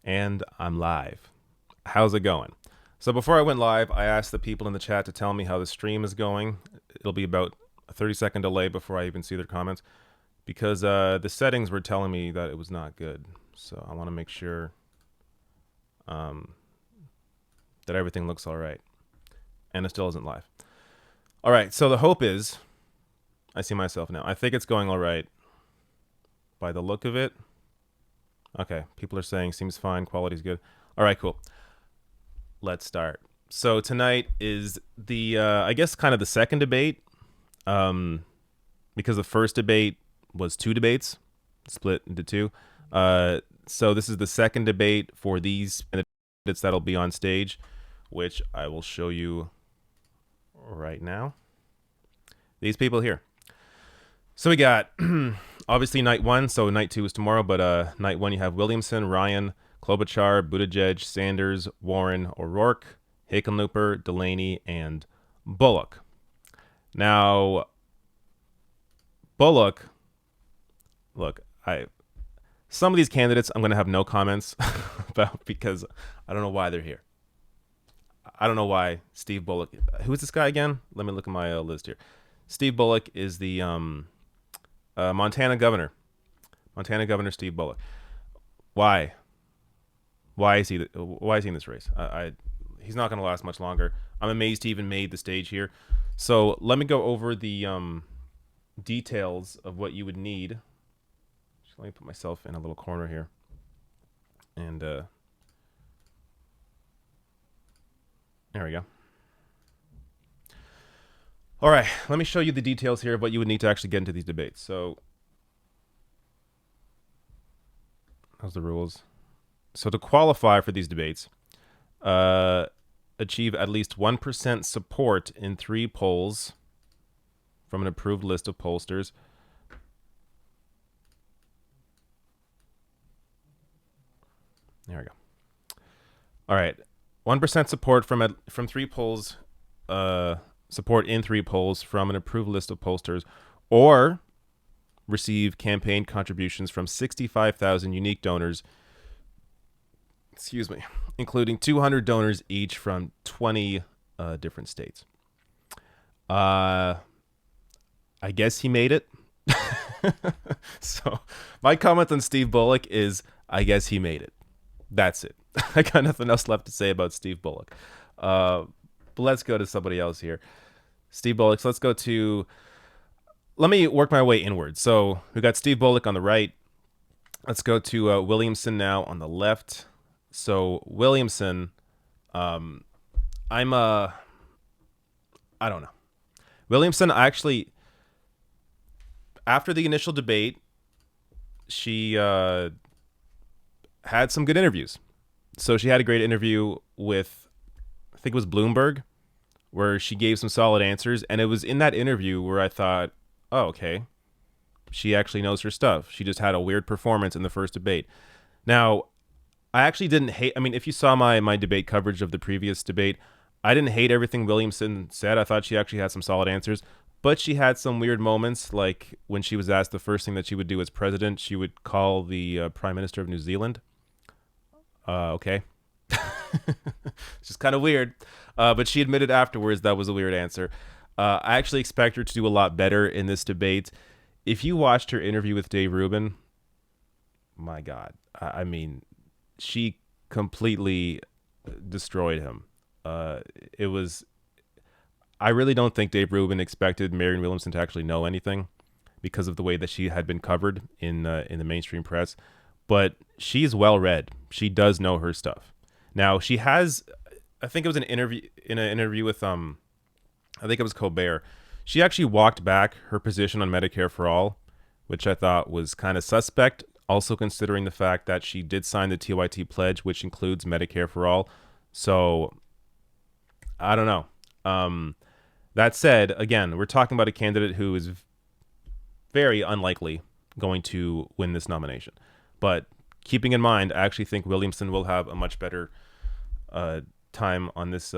And I'm live. How's it going? So before I went live, I asked the people in the chat to tell me how the stream is going. It'll be about a 30-second delay before I even see their comments because the settings were telling me that it was not good. So I want to make sure that everything looks all right. And it still isn't live. All right, so the hope is, I see myself now. I think it's going all right by the look of it. Okay, people are saying seems fine, quality's good. All right, cool. Let's start. So tonight is the, I guess, kind of the second debate, because the first debate was two debates, split into two. So this is the second debate for these candidates that'll be on stage, which I will show you right now. These people here. So we got obviously night one, so night two is tomorrow, but night one you have Williamson, Ryan, Klobuchar, Buttigieg, Sanders, Warren, O'Rourke, Hickenlooper, Delaney, and Bullock. Now, Bullock, look, some of these candidates I'm going to have no comments about because I don't know why they're here. I don't know why Steve Bullock, who is this guy again? Let me look at my list here. Steve Bullock is the Montana governor. Montana Governor Steve Bullock. Why? Why is he in this race? He's not going to last much longer. I'm amazed he even made the stage here. So let me go over the details of what you would need. Just let me put myself in a little corner here. And there we go. All right, let me show you the details here of what you would need to actually get into these debates. So, how's the rules? So to qualify for these debates, achieve at least 1% support in 3 polls from an approved list of pollsters. There we go. All right, 1% support from 3 polls. Support in 3 polls from an approved list of pollsters, or receive campaign contributions from 65,000 unique donors, including 200 donors each from 20 different states. I guess he made it. So my comment on Steve Bullock is, I guess he made it. That's it. I got nothing else left to say about Steve Bullock. But let's go to somebody else here. Steve Bullock. So let's go to, let me work my way inward. So we got Steve Bullock on the right. Let's go to Williamson now on the left. So Williamson, I don't know. Williamson, actually, after the initial debate, she had some good interviews. So she had a great interview with, I think it was Bloomberg, where she gave some solid answers. And it was in that interview where I thought, oh, okay, she actually knows her stuff. She just had a weird performance in the first debate. Now, I actually didn't hate, I mean, if you saw my debate coverage of the previous debate, I didn't hate everything Williamson said. I thought she actually had some solid answers. But she had some weird moments, like when she was asked the first thing that she would do as president, she would call the Prime Minister of New Zealand. Okay. It's just kind of weird. But she admitted afterwards that was a weird answer. I actually expect her to do a lot better in this debate. If you watched her interview with Dave Rubin, my God, I mean, she completely destroyed him. It was, I really don't think Dave Rubin expected Marianne Williamson to actually know anything because of the way that she had been covered in the mainstream press. But she's well read. She does know her stuff. Now she has, I think it was an interview with I think it was Colbert. She actually walked back her position on Medicare for All, which I thought was kind of suspect. Also considering the fact that she did sign the TYT pledge, which includes Medicare for All. So I don't know. That said, again, we're talking about a candidate who is very unlikely going to win this nomination. But keeping in mind, I actually think Williamson will have a much better time on this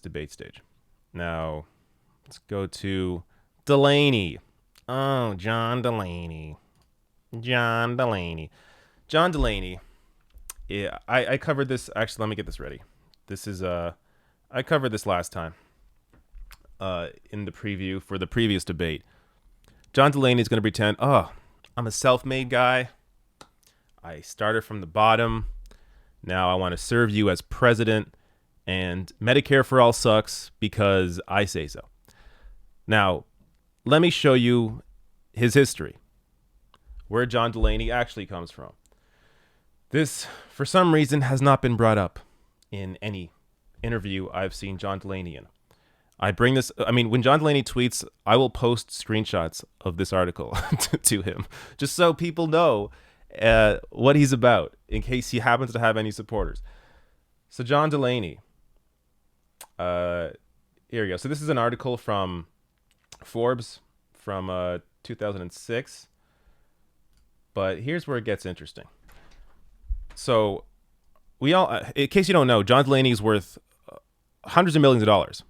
debate stage. Now, let's go to Delaney. Oh, John Delaney. John Delaney. Yeah, I covered this. Actually, let me get this ready. This is I covered this last time in the preview for the previous debate. John Delaney is going to pretend, oh, I'm a self-made guy. I started from the bottom. Now I want to serve you as president, and Medicare for all sucks because I say so. Now, let me show you his history, where John Delaney actually comes from. This, for some reason, has not been brought up in any interview I've seen John Delaney in. When John Delaney tweets, I will post screenshots of this article to him, just so people know what he's about, in case he happens to have any supporters. So John Delaney, here we go. So this is an article from Forbes from 2006, but here's where it gets interesting. So in case you don't know, John Delaney is worth hundreds of millions of dollars.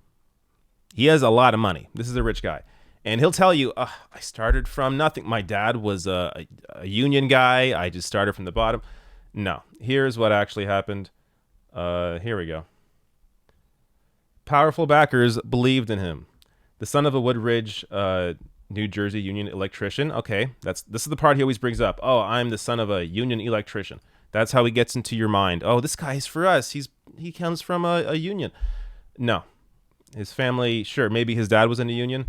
He has a lot of money. This is a rich guy. And he'll tell you, I started from nothing. My dad was a union guy. I just started from the bottom. No. Here's what actually happened. Here we go. Powerful backers believed in him. The son of a Woodridge, New Jersey union electrician. Okay, this is the part he always brings up. Oh, I'm the son of a union electrician. That's how he gets into your mind. Oh, this guy's for us. He comes from a union. No. His family, sure, maybe his dad was in a union.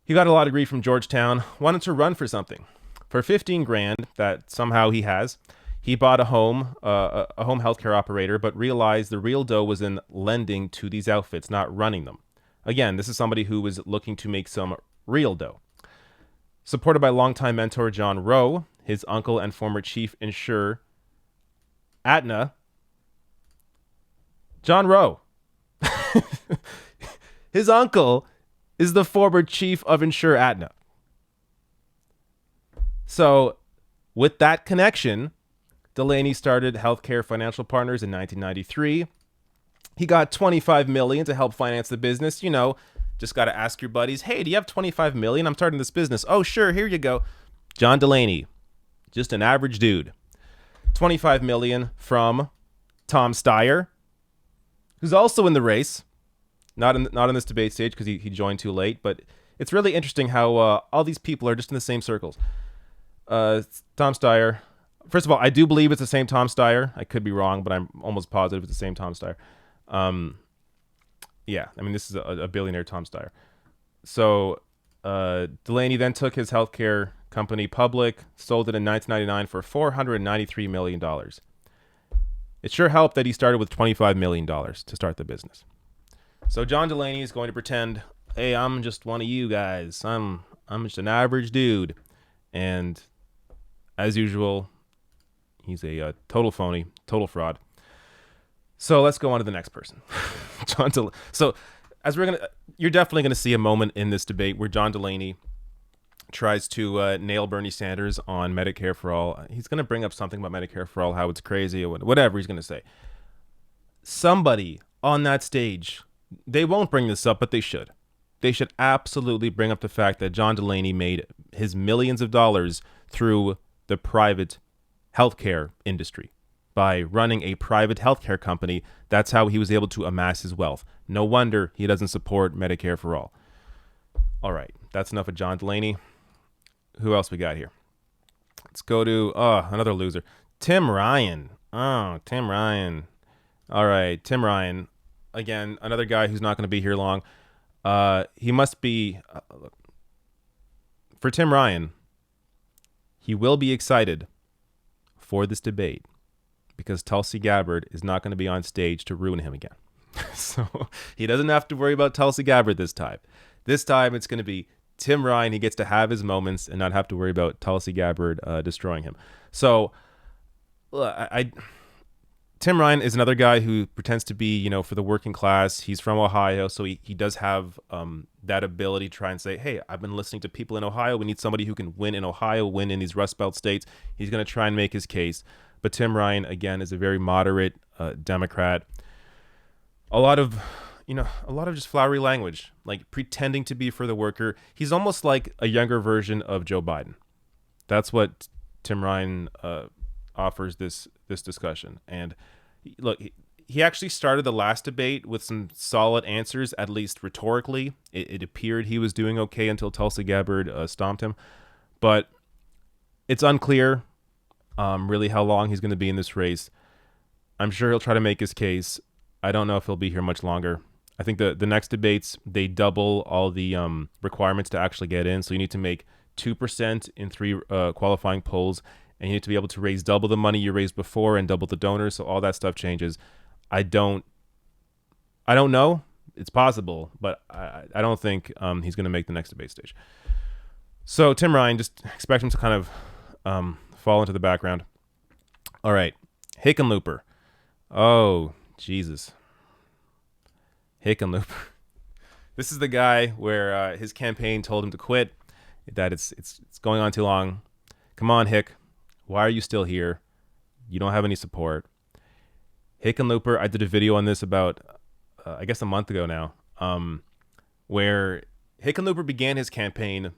He got a law degree from Georgetown, wanted to run for something. For 15 grand that somehow he has, he bought a home healthcare operator, but realized the real dough was in lending to these outfits, not running them. Again, this is somebody who was looking to make some real dough. Supported by longtime mentor John Rowe, his uncle and former chief insurer, Aetna. John Rowe. His uncle is the former chief of insurer Aetna. So, with that connection, Delaney started Healthcare Financial Partners in 1993. He got $25 million to help finance the business. You know, just got to ask your buddies, hey, do you have $25 million? I'm starting this business. Oh, sure, here you go. John Delaney, just an average dude. $25 million from Tom Steyer, who's also in the race. Not in this debate stage because he joined too late, but it's really interesting how all these people are just in the same circles. Tom Steyer. First of all, I do believe it's the same Tom Steyer. I could be wrong, but I'm almost positive it's the same Tom Steyer. Yeah, I mean, this is a billionaire Tom Steyer. So Delaney then took his healthcare company public, sold it in 1999 for $493 million. It sure helped that he started with $25 million to start the business. So John Delaney is going to pretend, hey, I'm just one of you guys. I'm just an average dude. And as usual, he's a total phony, total fraud. So let's go on to the next person. So as you're definitely gonna see a moment in this debate where John Delaney tries to nail Bernie Sanders on Medicare for all. He's gonna bring up something about Medicare for all, how it's crazy or whatever he's gonna say. Somebody on that stage, they won't bring this up, but they should. They should absolutely bring up the fact that John Delaney made his millions of dollars through the private healthcare industry. By running a private healthcare company, that's how he was able to amass his wealth. No wonder he doesn't support Medicare for all. All right, that's enough of John Delaney. Who else we got here? Let's go to another loser. Tim Ryan. Oh, Tim Ryan. All right, Tim Ryan. Again, another guy who's not going to be here long. He must be... for Tim Ryan, he will be excited for this debate because Tulsi Gabbard is not going to be on stage to ruin him again. So he doesn't have to worry about Tulsi Gabbard this time. This time it's going to be Tim Ryan. He gets to have his moments and not have to worry about Tulsi Gabbard destroying him. So Tim Ryan is another guy who pretends to be, for the working class. He's from Ohio, so he does have that ability to try and say, hey, I've been listening to people in Ohio. We need somebody who can win in Ohio, win in these Rust Belt states. He's going to try and make his case. But Tim Ryan, again, is a very moderate Democrat. A lot of just flowery language, like pretending to be for the worker. He's almost like a younger version of Joe Biden. That's what Tim Ryan offers this this discussion. And look, he actually started the last debate with some solid answers, at least rhetorically. It appeared he was doing okay until Tulsi Gabbard stomped him. But it's unclear really how long he's going to be in this race. I'm sure he'll try to make his case. I don't know if he'll be here much longer. I think the next debates, they double all the requirements to actually get in. So you need to make 2% in 3 qualifying polls, and you need to be able to raise double the money you raised before and double the donors. So all that stuff changes. I don't know. It's possible, but I don't think he's going to make the next debate stage. So Tim Ryan, just expect him to kind of fall into the background. All right, Hickenlooper. Oh, Jesus. Hickenlooper. This is the guy where his campaign told him to quit, that it's going on too long. Come on, Hick. Why are you still here? You don't have any support. Hickenlooper, I did a video on this about, I guess a month ago now, where Hickenlooper began his campaign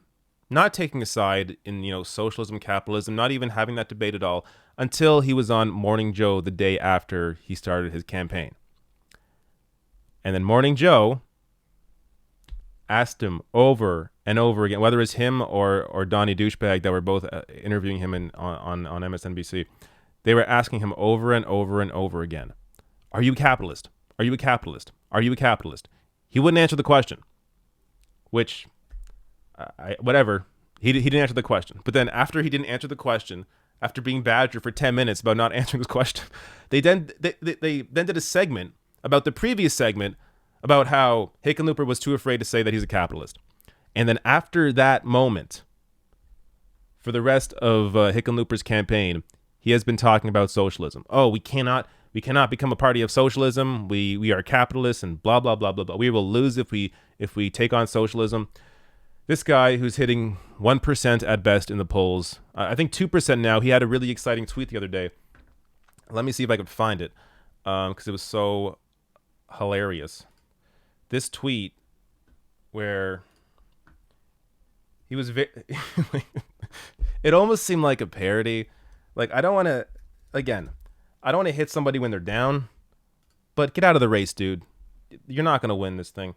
not taking a side in, socialism, capitalism, not even having that debate at all, until he was on Morning Joe the day after he started his campaign. And then Morning Joe asked him over and over again, whether it's him or Donnie Douchebag that were both interviewing him on MSNBC, they were asking him over and over and over again, are you a capitalist? Are you a capitalist? Are you a capitalist? He wouldn't answer the question, which, whatever. He didn't answer the question. But then after he didn't answer the question, after being badgered for 10 minutes about not answering this question, they then did a segment about the previous segment about how Hickenlooper was too afraid to say that he's a capitalist. And then after that moment, for the rest of Hickenlooper's campaign, he has been talking about socialism. Oh, we cannot become a party of socialism. We are capitalists and blah, blah, blah, blah, blah. We will lose if we take on socialism. This guy who's hitting 1% at best in the polls, I think 2% now. He had a really exciting tweet the other day. Let me see if I can find it, because it was so hilarious. This tweet where he was it almost seemed like a parody. Like, I don't want to hit somebody when they're down, but get out of the race, dude. You're not going to win this thing.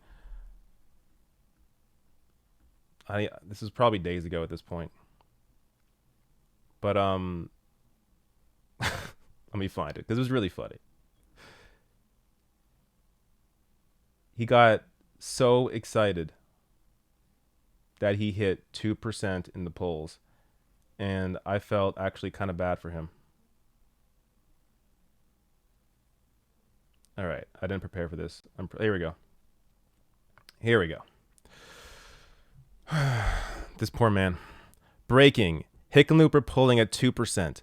This is probably days ago at this point. But let me find it because it was really funny. He got so excited that he hit 2% in the polls, and I felt actually kind of bad for him. All right, I didn't prepare for this. Here we go. This poor man. Breaking. Hickenlooper polling at 2%.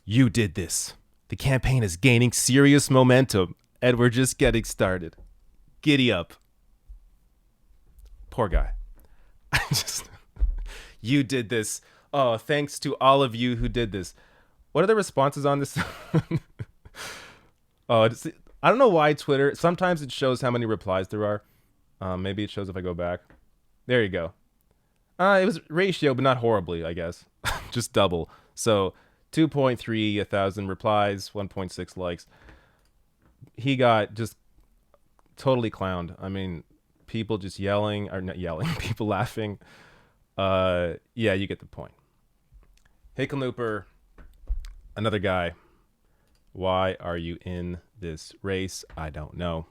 You did this. The campaign is gaining serious momentum, and we're just getting started. Giddy up. Poor guy. You did this. Oh, thanks to all of you who did this. What are the responses on this? I don't know why Twitter, sometimes it shows how many replies there are. Maybe it shows if I go back. There you go. It was ratio, but not horribly, I guess. Just double. So 2.3 thousand replies, 1.6 likes. He got just totally clowned. I mean, people just yelling, or not yelling, people laughing. Yeah, you get the point. Hickenlooper, another guy. Why are you in this race? I don't know.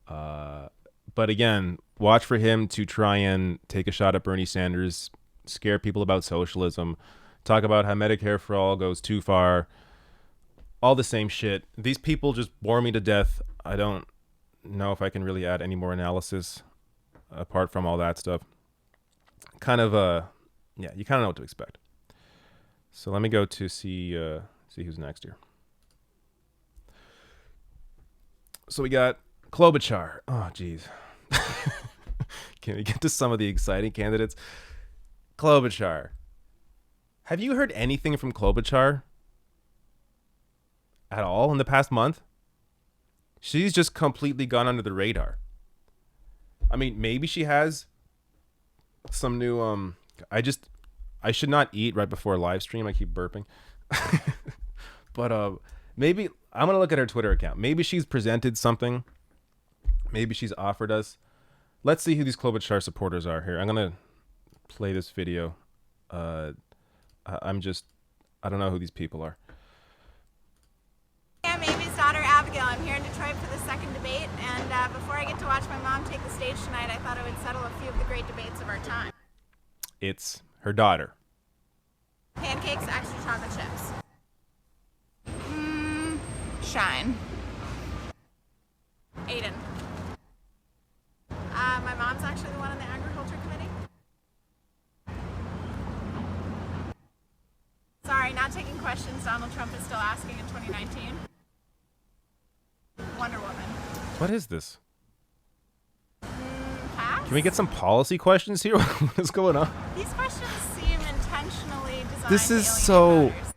But again, watch for him to try and take a shot at Bernie Sanders, scare people about socialism, talk about how Medicare for all goes too far, all the same shit. These people just bore me to death. I don't know if I can really add any more analysis apart from all that stuff. Kind of, yeah, you kind of know what to expect. So let me go to see who's next here. So we got Klobuchar. Oh, geez. Can we get to some of the exciting candidates? Klobuchar. Have you heard anything from Klobuchar at all in the past month? She's just completely gone under the radar. I mean, maybe she has some new I should not eat right before a live stream. I keep burping. But maybe I'm gonna look at her Twitter account. Maybe she's presented something. Maybe she's offered us. Let's see who these Klobuchar supporters are here. I'm gonna play this video. I don't know who these people are. I'm Amy's daughter Abigail. I'm here in Detroit for the second debate, and before I get to watch my mom take the stage tonight, I thought I would settle a few of the great debates of our time. It's her daughter. Pancakes, extra chocolate chips. Shine. Aiden. My mom's actually the one on the agriculture committee. Sorry, not taking questions Donald Trump is still asking in 2019. Wonder Woman. What is this? Pass? Can we get some policy questions here? What is going on? These questions seem intentionally designed This is to alienate so voters.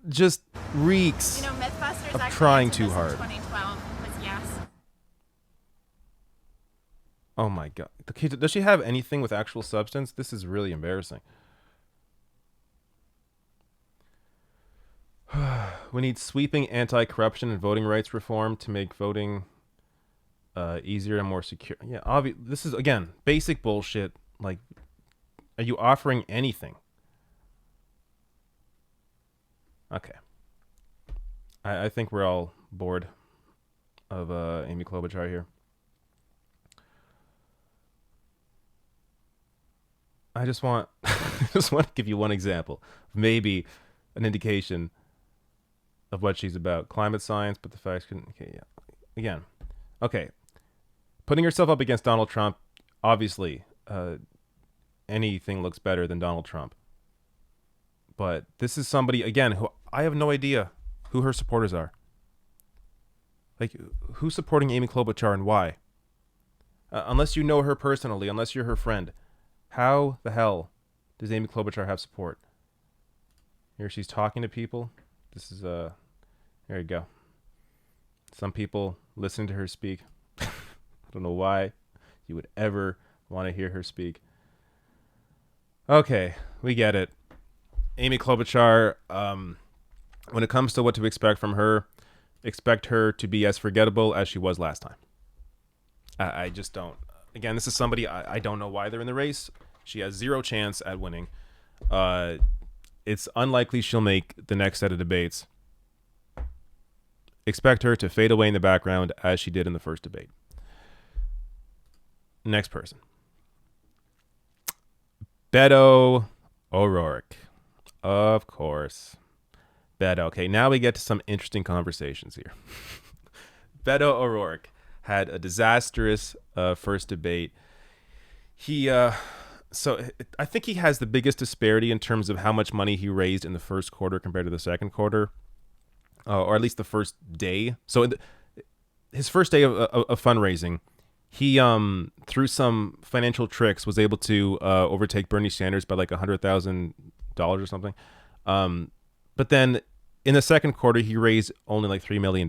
just reeks You know, Mythbusters of actually trying answered too this hard. in 2012 was yes. Oh my god. Okay, does she have anything with actual substance? This is really embarrassing. We need sweeping anti-corruption and voting rights reform to make voting easier and more secure. Yeah, this is, again, basic bullshit. Like, are you offering anything? Okay. I think we're all bored of Amy Klobuchar here. I just want to give you one example, maybe an indication of what she's about. Climate science, but the facts couldn't. Okay, yeah. Again, okay. Putting herself up against Donald Trump, obviously, anything looks better than Donald Trump. But this is somebody, again, who I have no idea who her supporters are. Like, who's supporting Amy Klobuchar and why? Unless you know her personally, unless you're her friend, how the hell does Amy Klobuchar have support? Here she's talking to people. This is, there you go. Some people listen to her speak. I don't know why you would ever want to hear her speak. Okay, we get it. Amy Klobuchar, when it comes to what to expect from her, expect her to be as forgettable as she was last time. I just don't. Again, this is somebody, I don't know why they're in the race. She has zero chance at winning. It's unlikely she'll make the next set of debates. Expect her to fade away in the background as she did in the first debate. Next person. Beto O'Rourke. Of course. Beto. Okay, now we get to some interesting conversations here. Beto O'Rourke had a disastrous first debate. I think he has the biggest disparity in terms of how much money he raised in the first quarter compared to the second quarter, or at least the first day. So his first day of fundraising, he through some financial tricks was able to overtake Bernie Sanders by like $100,000 or something. But then in the second quarter, he raised only like $3 million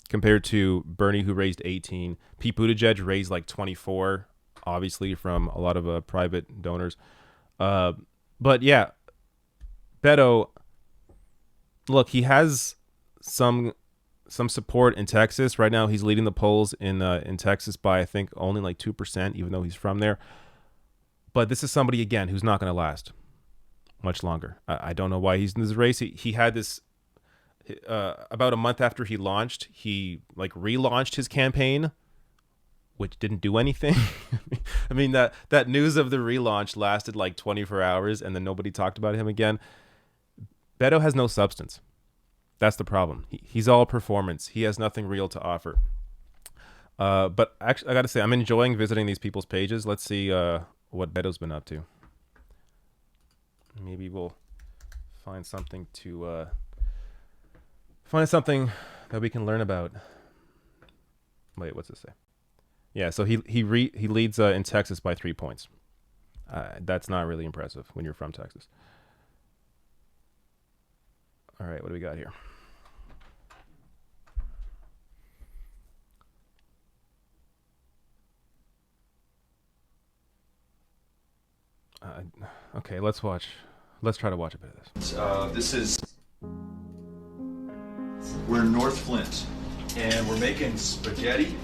compared to Bernie, who raised 18. Pete Buttigieg raised like 24, obviously from a lot of private donors. But yeah, Beto, look, he has some support in Texas right now. He's leading the polls in Texas by, I think, only like 2%, even though he's from there. But this is somebody, again, who's not going to last much longer. I don't know why he's in this race. He had this about a month after he launched, he like relaunched his campaign, which didn't do anything. I mean, that news of the relaunch lasted like 24 hours and then nobody talked about him again. Beto has no substance. That's the problem. He's all performance. He has nothing real to offer. But actually, I got to say, I'm enjoying visiting these people's pages. Let's see what Beto's been up to. Maybe we'll find something that we can learn about. Wait, what's this say? Yeah, so he leads in Texas by 3 points. That's not really impressive when you're from Texas. All right, what do we got here? Okay, let's try to watch a bit of this. This is We're in North Flint, and we're making spaghetti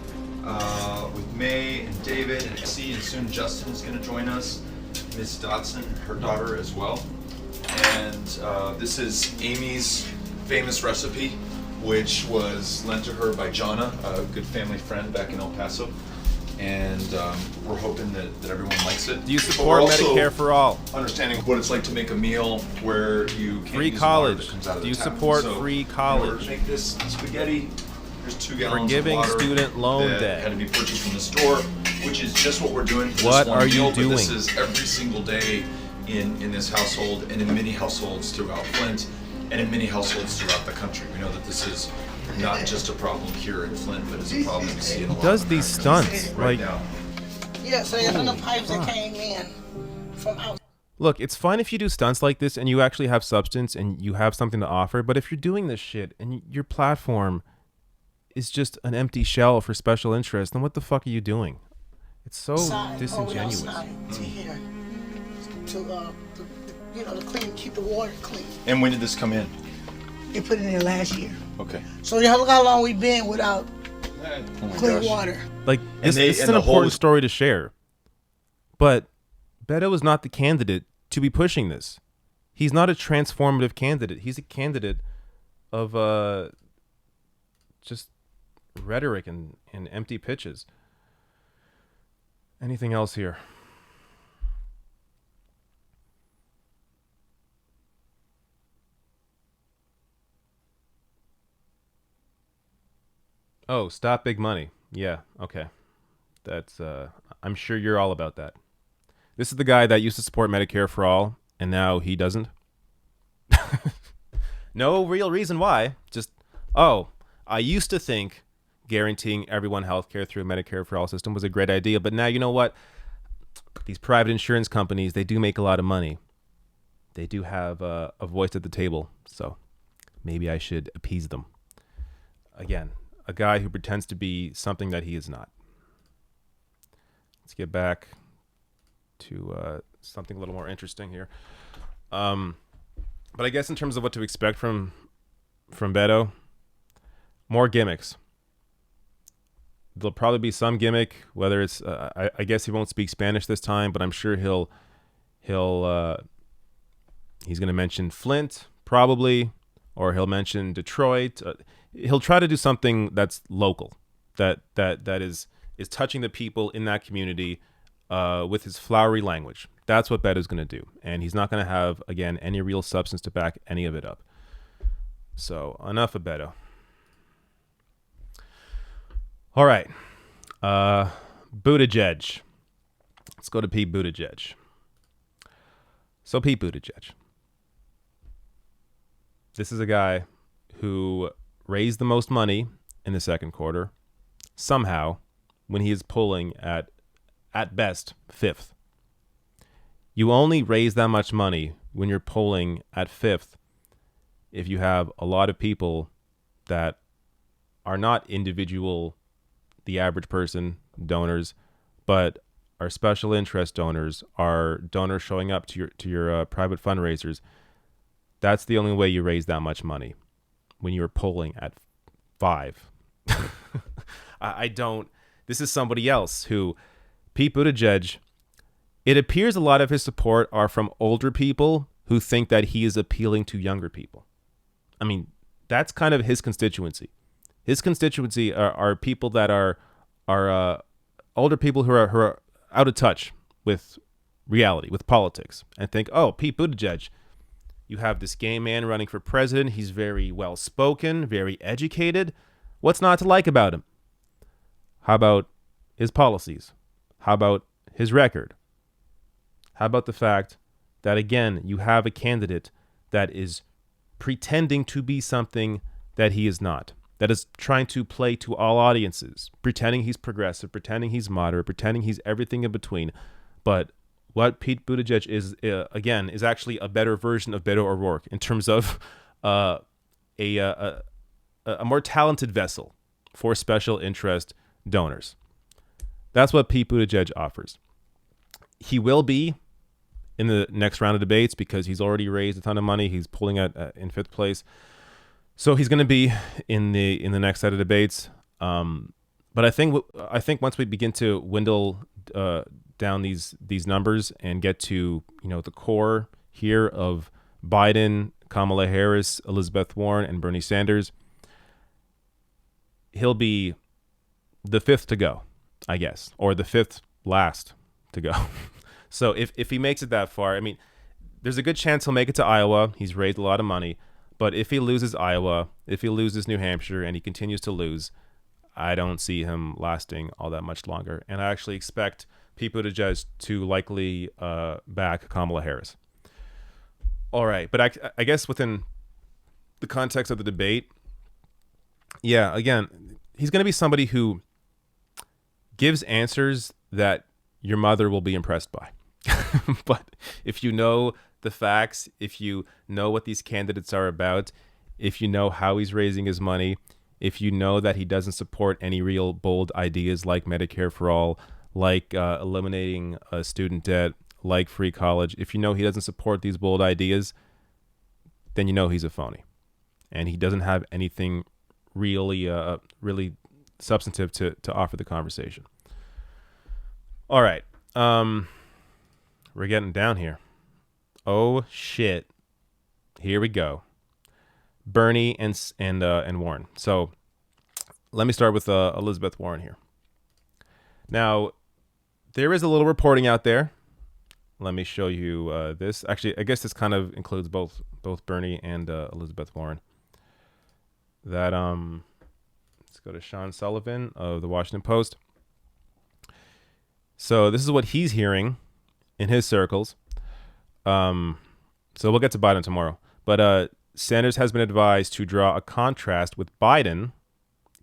with May and David and Essie, and soon Justin is going to join us. Miss Dotson, her daughter, as well. And this is Amy's famous recipe, which was lent to her by Jonna, a good family friend back in El Paso. And we're hoping that everyone likes it. Do you support Medicare for all? Understanding what it's like to make a meal where you can't free use college. water that comes out of Do you the tap. support So, free in order college? to make this spaghetti, there's 2 gallons Forgiving of water student loan that debt. had to be purchased from the store, which is just what we're doing for What this one are you meal, but doing? This is every single day in this household and in many households throughout Flint and in many households throughout the country. We know that this is not just a problem here in Flint, but it's a problem we see in a lot Does of these Americans stunts right like? now. Yeah, so there's enough pipes that came in from out. Look, it's fine if you do stunts like this and you actually have substance and you have something to offer, but if you're doing this shit and your platform is just an empty shell for special interest, then what the fuck are you doing? It's so disingenuous. To here, to clean, keep the water clean. And when did this come in? They put it in there last year. Okay. So look how long we've been without Oh my clean gosh. water. Like, this is and an the important whole- story to share. But Beto is not the candidate to be pushing this. He's not a transformative candidate. He's a candidate of just rhetoric and empty pitches. Anything else here? Oh, stop big money. Yeah, okay. That's I'm sure you're all about that. This is the guy that used to support Medicare for all and now he doesn't. No real reason why. Just, oh, I used to think guaranteeing everyone health care through a Medicare for all system was a great idea, but now you know what? These private insurance companies, they do make a lot of money. They do have a voice at the table, so maybe I should appease them. Again, a guy who pretends to be something that he is not. Let's get back to something a little more interesting here. But I guess in terms of what to expect from Beto, more gimmicks. There'll probably be some gimmick, whether it's I guess he won't speak Spanish this time, but I'm sure he's going to mention Flint probably, or he'll mention Detroit. He'll try to do something that's local, that is touching the people in that community with his flowery language. That's what Beto's going to do, and he's not going to have, again, any real substance to back any of it up. So enough of Beto. All right, Buttigieg. Let's go to Pete Buttigieg. So Pete Buttigieg. This is a guy who raised the most money in the second quarter, somehow, when he is polling at best, 5th. You only raise that much money when you're polling at 5th if you have a lot of people that are not individual, the average person donors, but are special interest donors, are donors showing up to your private fundraisers. That's the only way you raise that much money, when you're polling at 5. I don't. This is somebody else who, Pete Buttigieg, it appears a lot of his support are from older people who think that he is appealing to younger people. I mean, that's kind of his constituency. His constituency are people that are older people who are out of touch with reality, with politics, and think, oh, Pete Buttigieg, you have this gay man running for president. He's very well spoken, very educated. What's not to like about him? How about his policies? How about his record? How about the fact that, again, you have a candidate that is pretending to be something that he is not, that is trying to play to all audiences, pretending he's progressive, pretending he's moderate, pretending he's everything in between. But what Pete Buttigieg is, again, is actually a better version of Beto O'Rourke in terms of a more talented vessel for special interest donors. That's what Pete Buttigieg offers. He will be in the next round of debates because he's already raised a ton of money. He's pulling at in 5th place. So he's going to be in the next set of debates. But I think once we begin to dwindle down these numbers and get to the core here of Biden, Kamala Harris, Elizabeth Warren, and Bernie Sanders, he'll be the fifth to go, I guess, or the fifth last to go. So if he makes it that far, I mean, there's a good chance he'll make it to Iowa. He's raised a lot of money. But if he loses Iowa, if he loses New Hampshire, and he continues to lose, I don't see him lasting all that much longer. And I actually expect people to likely back Kamala Harris. All right. But I guess within the context of the debate, yeah, again, he's going to be somebody who gives answers that your mother will be impressed by. But if you know the facts, if you know what these candidates are about, if you know how he's raising his money, if you know that he doesn't support any real bold ideas like Medicare for all, like eliminating student debt, like free college, if you know he doesn't support these bold ideas, then you know he's a phony. And he doesn't have anything really substantive to offer the conversation. All right. We're getting down here. Oh shit! Here we go. Bernie and Warren. So let me start with Elizabeth Warren here. Now, there is a little reporting out there. Let me show you this. Actually, I guess this kind of includes both Bernie and Elizabeth Warren. That let's go to Sean Sullivan of the Washington Post. So this is what he's hearing in his circles. So we'll get to Biden tomorrow. But Sanders has been advised to draw a contrast with Biden,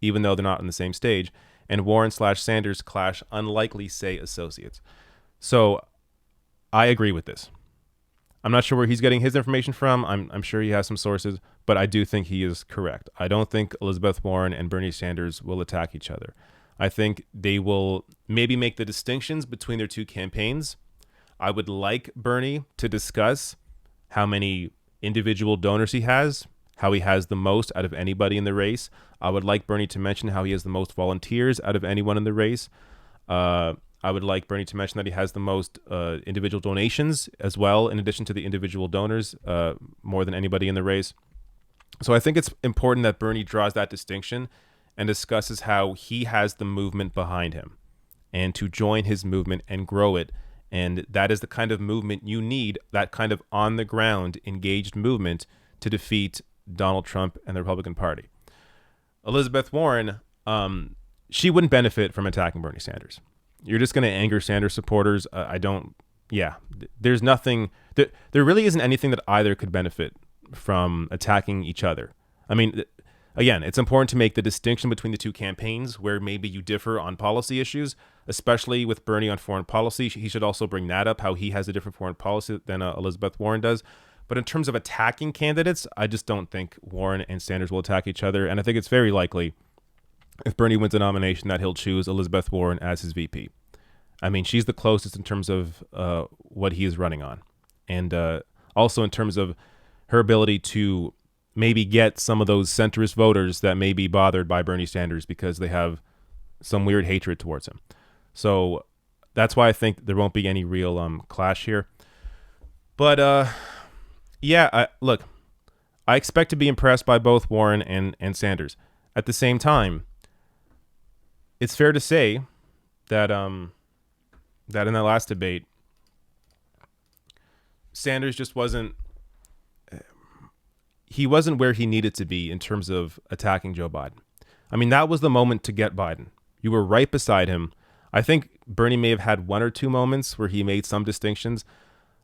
even though they're not on the same stage, and Warren/Sanders clash unlikely, say associates. So I agree with this. I'm not sure where he's getting his information from. I'm sure he has some sources, but I do think he is correct. I don't think Elizabeth Warren and Bernie Sanders will attack each other. I think they will maybe make the distinctions between their two campaigns. I would like Bernie to discuss how many individual donors he has, how he has the most out of anybody in the race. I would like Bernie to mention how he has the most volunteers out of anyone in the race. I would like Bernie to mention that he has the most individual donations as well, in addition to the individual donors, more than anybody in the race. So I think it's important that Bernie draws that distinction and discusses how he has the movement behind him and to join his movement and grow it. And that is the kind of movement you need, that kind of on-the-ground engaged movement to defeat Donald Trump and the Republican Party. Elizabeth Warren, she wouldn't benefit from attacking Bernie Sanders. You're just going to anger Sanders supporters. There's nothing, there really isn't anything that either could benefit from attacking each other. I mean, again, it's important to make the distinction between the two campaigns where maybe you differ on policy issues, especially with Bernie on foreign policy. He should also bring that up, how he has a different foreign policy than Elizabeth Warren does. But in terms of attacking candidates, I just don't think Warren and Sanders will attack each other. And I think it's very likely, if Bernie wins the nomination, that he'll choose Elizabeth Warren as his VP. I mean, she's the closest in terms of what he is running on. And also in terms of her ability to maybe get some of those centrist voters that may be bothered by Bernie Sanders because they have some weird hatred towards him. So that's why I think there won't be any real clash here. But look, I expect to be impressed by both Warren and Sanders. At the same time, it's fair to say that that in that last debate, Sanders just wasn't where he needed to be in terms of attacking Joe Biden. I mean, that was the moment to get Biden. You were right beside him. I think Bernie may have had one or two moments where he made some distinctions.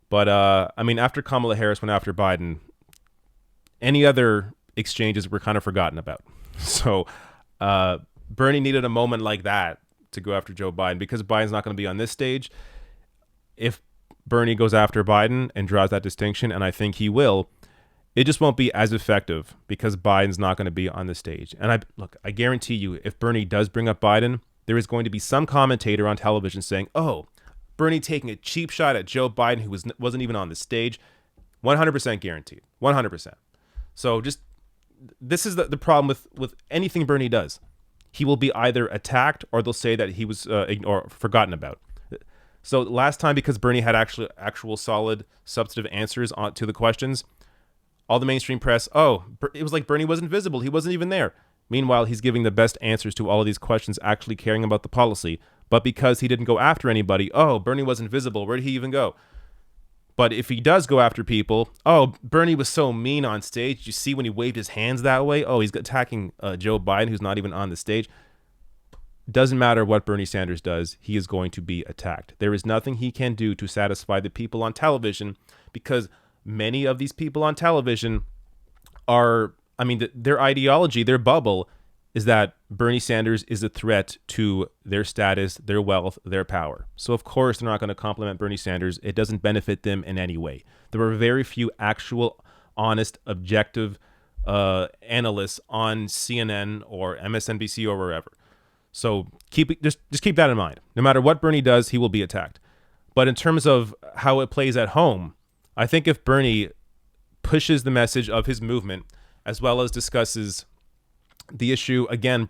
But, I mean, after Kamala Harris went after Biden, any other exchanges were kind of forgotten about. So Bernie needed a moment like that to go after Joe Biden because Biden's not going to be on this stage. If Bernie goes after Biden and draws that distinction, and I think he will, it just won't be as effective because Biden's not going to be on the stage. And I guarantee you, if Bernie does bring up Biden, there is going to be some commentator on television saying, "Oh, Bernie taking a cheap shot at Joe Biden, who wasn't even on the stage." 100% guaranteed. 100%. So just this is the problem with anything Bernie does. He will be either attacked or they'll say that he was or forgotten about. So last time, because Bernie had actual solid substantive answers to the questions, all the mainstream press, it was like Bernie wasn't visible. He wasn't even there. Meanwhile, he's giving the best answers to all of these questions, actually caring about the policy. But because he didn't go after anybody, Bernie wasn't visible. Where did he even go? But if he does go after people, Bernie was so mean on stage. You see when he waved his hands that way? He's attacking Joe Biden, who's not even on the stage. Doesn't matter what Bernie Sanders does, he is going to be attacked. There is nothing he can do to satisfy the people on television, because many of these people on television are, their ideology, their bubble is that Bernie Sanders is a threat to their status, their wealth, their power. So of course they're not going to compliment Bernie Sanders. It doesn't benefit them in any way. There are very few actual, honest, objective analysts on CNN or MSNBC or wherever. So just keep that in mind. No matter what Bernie does, he will be attacked. But in terms of how it plays at home, I think if Bernie pushes the message of his movement, as well as discusses the issue, again,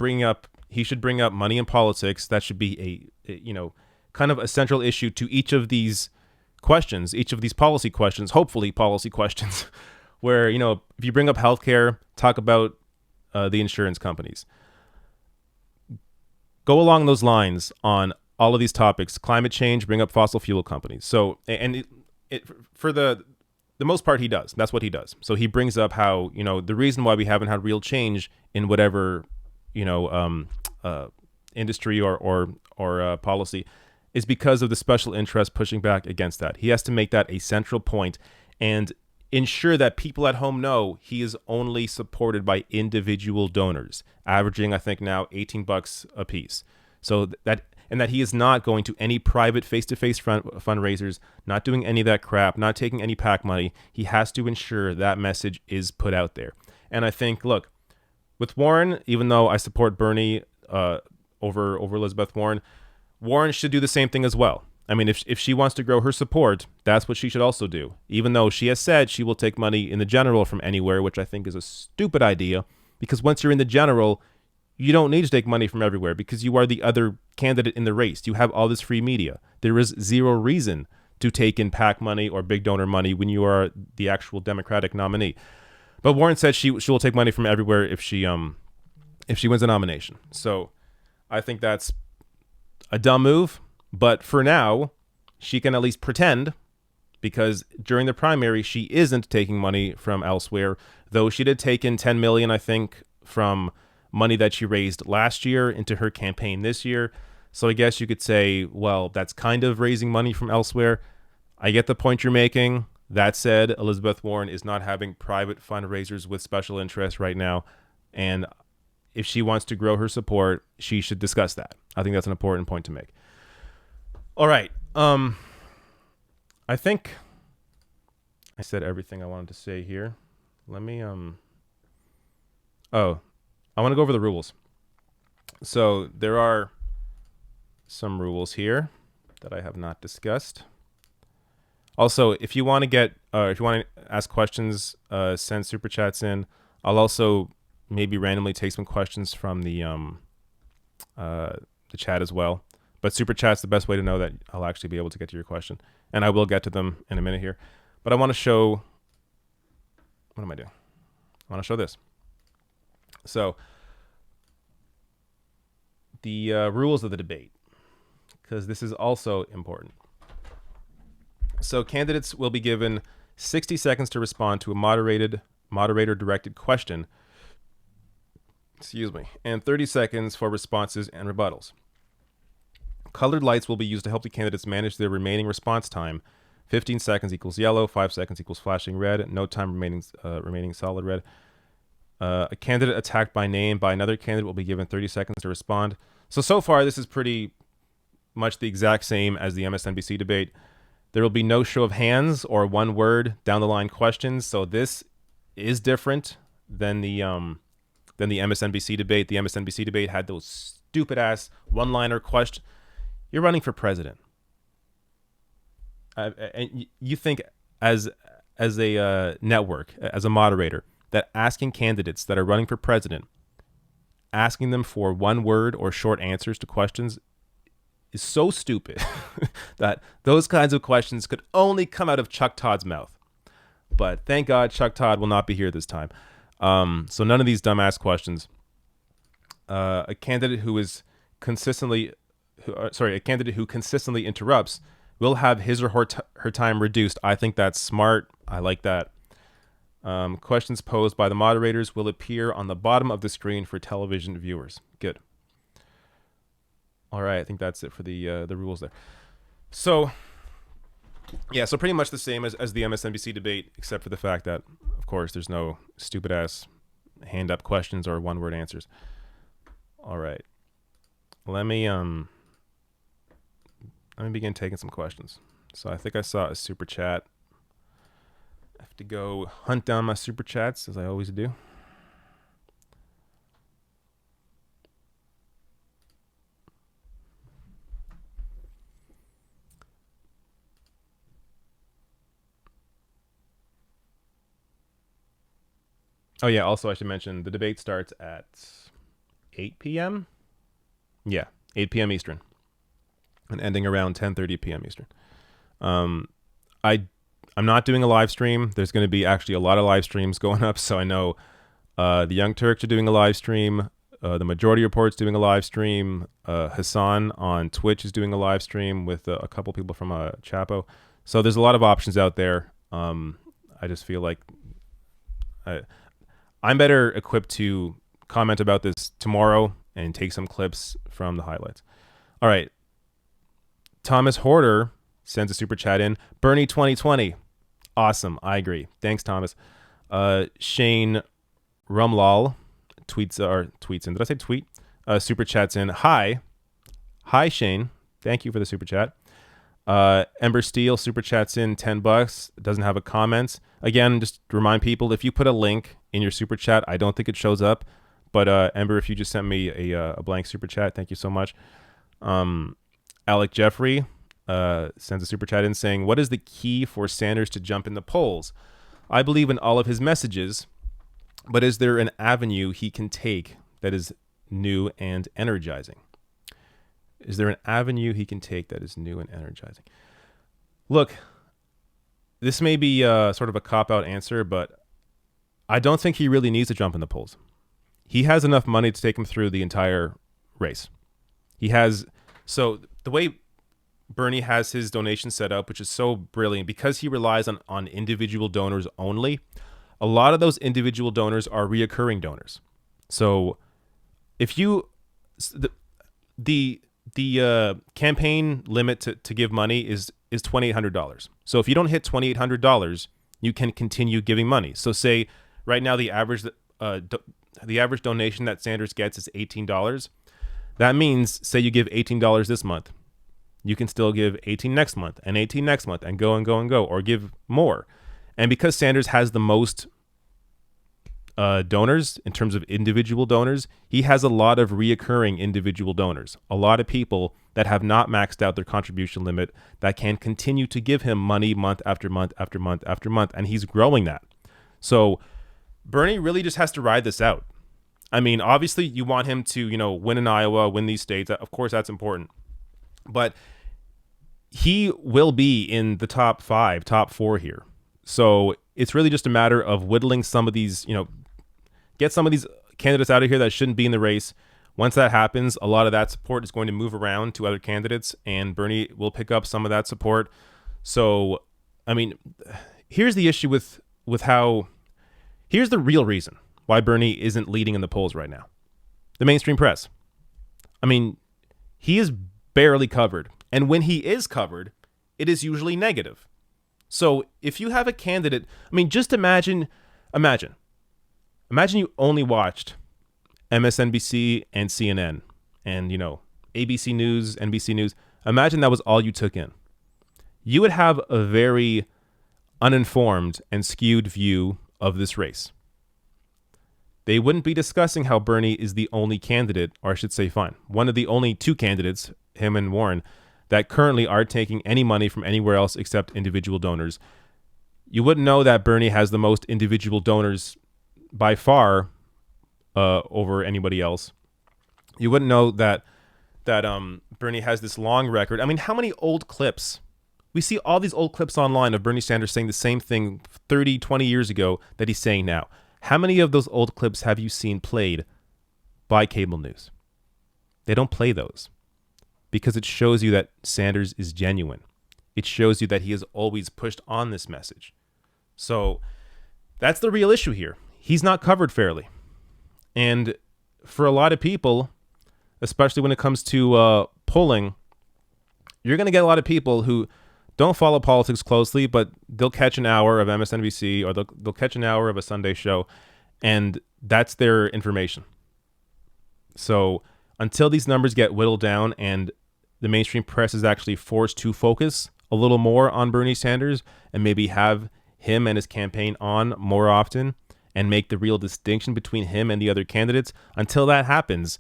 he should bring up money in politics. That should be a kind of a central issue to each of these questions, each of these policy questions, hopefully policy questions, where, if you bring up healthcare, talk about the insurance companies. Go along those lines on all of these topics. Climate change, bring up fossil fuel companies. So, and for the most part, he does. That's what he does. So he brings up how, the reason why we haven't had real change in whatever, industry or policy is because of the special interest pushing back against that. He has to make that a central point and ensure that people at home know he is only supported by individual donors, averaging, I think now $18 a piece. So that he is not going to any private face-to-face fundraisers, not doing any of that crap, not taking any PAC money. He has to ensure that message is put out there. And I think, look, with Warren, even though I support Bernie over Elizabeth Warren, Warren should do the same thing as well. If she wants to grow her support, that's what she should also do. Even though she has said she will take money in the general from anywhere, which I think is a stupid idea, because once you're in the general, you don't need to take money from everywhere because you are the other candidate in the race. You have all this free media. There is zero reason to take in PAC money or big donor money when you are the actual Democratic nominee. But Warren said she will take money from everywhere if she wins a nomination. So I think that's a dumb move. But for now, she can at least pretend, because during the primary, she isn't taking money from elsewhere, though she did take in $10 million, I think, from money that she raised last year into her campaign this year. So I guess you could say, well, that's kind of raising money from elsewhere. I get the point you're making. That said, Elizabeth Warren is not having private fundraisers with special interests right now. And if she wants to grow her support, she should discuss that. I think that's an important point to make. All right. I think I said everything I wanted to say here. Let me, I want to go over the rules. So there are some rules here that I have not discussed. Also, if you want to ask questions, send super chats in. I'll also maybe randomly take some questions from the chat as well. But super chat's the best way to know that I'll actually be able to get to your question. And I will get to them in a minute here. But I want to show, what am I doing? I want to show this. So the rules of the debate, because this is also important. So candidates will be given 60 seconds to respond to a moderator-directed question, and 30 seconds for responses and rebuttals. Colored lights will be used to help the candidates manage their remaining response time. 15 seconds equals yellow, 5 seconds equals flashing red, no time remaining solid red. A candidate attacked by name by another candidate will be given 30 seconds to respond. So far, this is pretty much the exact same as the MSNBC debate. There will be no show of hands or one word down the line questions. So this is different than the MSNBC debate. The MSNBC debate had those stupid ass one-liner questions. You're running for president, and you think as a network, as a moderator, that asking candidates that are running for president, asking them for one word or short answers to questions is so stupid that those kinds of questions could only come out of Chuck Todd's mouth. But thank God Chuck Todd will not be here this time. So none of these dumbass questions. A candidate who consistently interrupts will have his or her time reduced. I think that's smart. I like that. Questions posed by the moderators will appear on the bottom of the screen for television viewers. Good. All right, I think that's it for the rules there. So, yeah, so pretty much the same as the MSNBC debate, except for the fact that, of course, there's no stupid-ass hand-up questions or one-word answers. All right. Let me begin taking some questions. So I think I saw a super chat. I have to go hunt down my super chats, as I always do. Oh, yeah, also I should mention the debate starts at 8 p.m.? Yeah, 8 p.m. Eastern. And ending around 10:30 p.m. Eastern. I'm not doing a live stream. There's going to be actually a lot of live streams going up. So I know the Young Turks are doing a live stream. The Majority Report's doing a live stream. Hassan on Twitch is doing a live stream with a couple people from Chapo. So there's a lot of options out there. I just feel like I'm better equipped to comment about this tomorrow and take some clips from the highlights. All right. Thomas Horder sends a super chat in. Bernie 2020. Awesome. I agree. Thanks, Thomas. Shane Rumlal tweets in. Did I say tweet? Super chats in. Hi, Shane. Thank you for the super chat. Ember Steele super chats in $10. Doesn't have a comment. Again, just remind people, if you put a link in your super chat, I don't think it shows up. But Ember, if you just sent me a blank super chat, thank you so much. Alec Jeffrey sends a super chat in saying, what is the key for Sanders to jump in the polls? I believe in all of his messages, but is there an avenue he can take that is new and energizing? Is there an avenue he can take that is new and energizing? Look, this may be sort of a cop-out answer, but I don't think he really needs to jump in the polls. He has enough money to take him through the entire race. He has... So the way Bernie has his donation set up, which is so brilliant, because he relies on individual donors only, a lot of those individual donors are reoccurring donors. So if you... The campaign limit to give money is $2,800. So if you don't hit $2,800, you can continue giving money. So say right now the average donation that Sanders gets is $18. That means, say you give $18 this month, you can still give 18 next month and 18 next month and go and go and go, or give more. And because Sanders has the most donors in terms of individual donors, he has a lot of reoccurring individual donors, a lot of people that have not maxed out their contribution limit that can continue to give him money month after month after month after month, and he's growing that. So Bernie really just has to ride this out. I mean, obviously you want him to, win in Iowa, win these states. Of course, that's important. But he will be in the top 5, top 4 here. So it's really just a matter of whittling some of these, get some of these candidates out of here that shouldn't be in the race. Once that happens, a lot of that support is going to move around to other candidates, and Bernie will pick up some of that support. So, I mean, here's the issue with how... Here's the real reason why Bernie isn't leading in the polls right now. The mainstream press. I mean, he is barely covered. And when he is covered, it is usually negative. So if you have a candidate... I mean, just imagine you only watched MSNBC and CNN and, ABC News, NBC News. Imagine that was all you took in. You would have a very uninformed and skewed view of this race. They wouldn't be discussing how Bernie is the only candidate, or I should say, one of the only 2 candidates, him and Warren, that currently are taking any money from anywhere else except individual donors. You wouldn't know that Bernie has the most individual donors by far over anybody else. You wouldn't know that Bernie has this long record. I mean, how many old clips? We see all these old clips online of Bernie Sanders saying the same thing 30, 20 years ago that he's saying now. How many of those old clips have you seen played by cable news? They don't play those because it shows you that Sanders is genuine. It shows you that he has always pushed on this message. So that's the real issue here. He's not covered fairly. And for a lot of people, especially when it comes to polling, you're going to get a lot of people who don't follow politics closely, but they'll catch an hour of MSNBC or they'll catch an hour of a Sunday show, and that's their information. So until these numbers get whittled down and the mainstream press is actually forced to focus a little more on Bernie Sanders and maybe have him and his campaign on more often and make the real distinction between him and the other candidates, until that happens,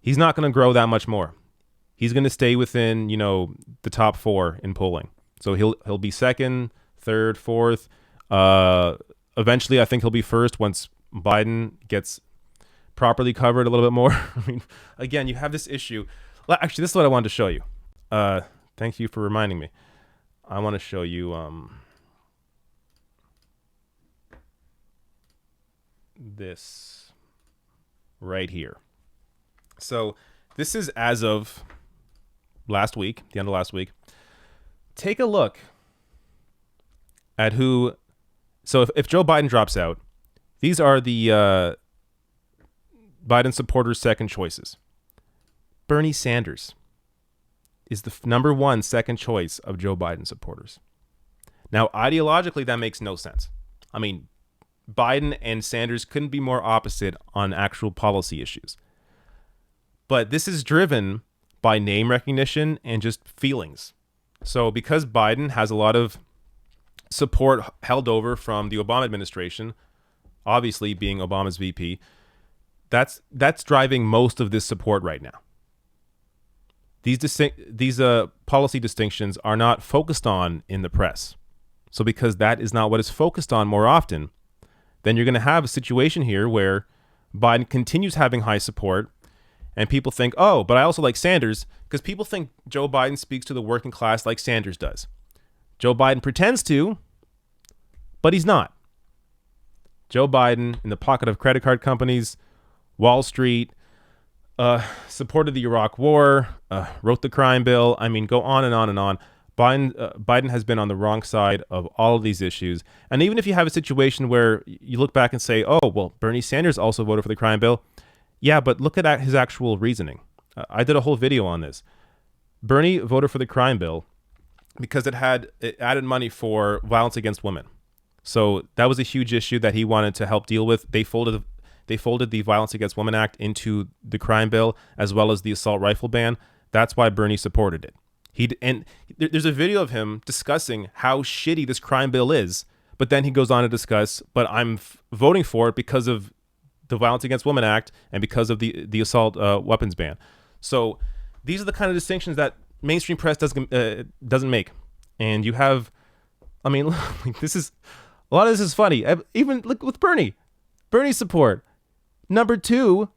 he's not going to grow that much more. He's going to stay within, the top 4 in polling. So he'll be second, third, fourth. Eventually, I think he'll be first once Biden gets properly covered a little bit more. I mean, again, you have this issue. Actually, this is what I wanted to show you. Thank you for reminding me. I want to show you this right here. So this is as of last week, the end of last week. Take a look at who. So if Joe Biden drops out, these are the Biden supporters' second choices. Bernie Sanders is the number 1 second choice of Joe Biden supporters. Now, ideologically, that makes no sense. I mean, Biden and Sanders couldn't be more opposite on actual policy issues. But this is driven by name recognition and just feelings. So because Biden has a lot of support held over from the Obama administration, obviously being Obama's VP, that's driving most of this support right now. These policy distinctions are not focused on in the press. So because that is not what is focused on more often, then you're going to have a situation here where Biden continues having high support, and people think, oh, but I also like Sanders, because people think Joe Biden speaks to the working class like Sanders does. Joe Biden pretends to, but he's not. Joe Biden, in the pocket of credit card companies, Wall Street, supported the Iraq War, wrote the crime bill. I mean, go on and on and on. Biden has been on the wrong side of all of these issues. And even if you have a situation where you look back and say, oh, well, Bernie Sanders also voted for the crime bill. Yeah, but look at his actual reasoning. I did a whole video on this. Bernie voted for the crime bill because it added money for violence against women. So that was a huge issue that he wanted to help deal with. They folded the Violence Against Women Act into the crime bill, as well as the assault rifle ban. That's why Bernie supported it. There's a video of him discussing how shitty this crime bill is, but then he goes on to discuss, but I'm voting for it because of the Violence Against Women Act and because of the assault weapons ban. So these are the kind of distinctions that mainstream press doesn't make. And you have, I mean, a lot of this is funny. Even look with Bernie's support. Number 2,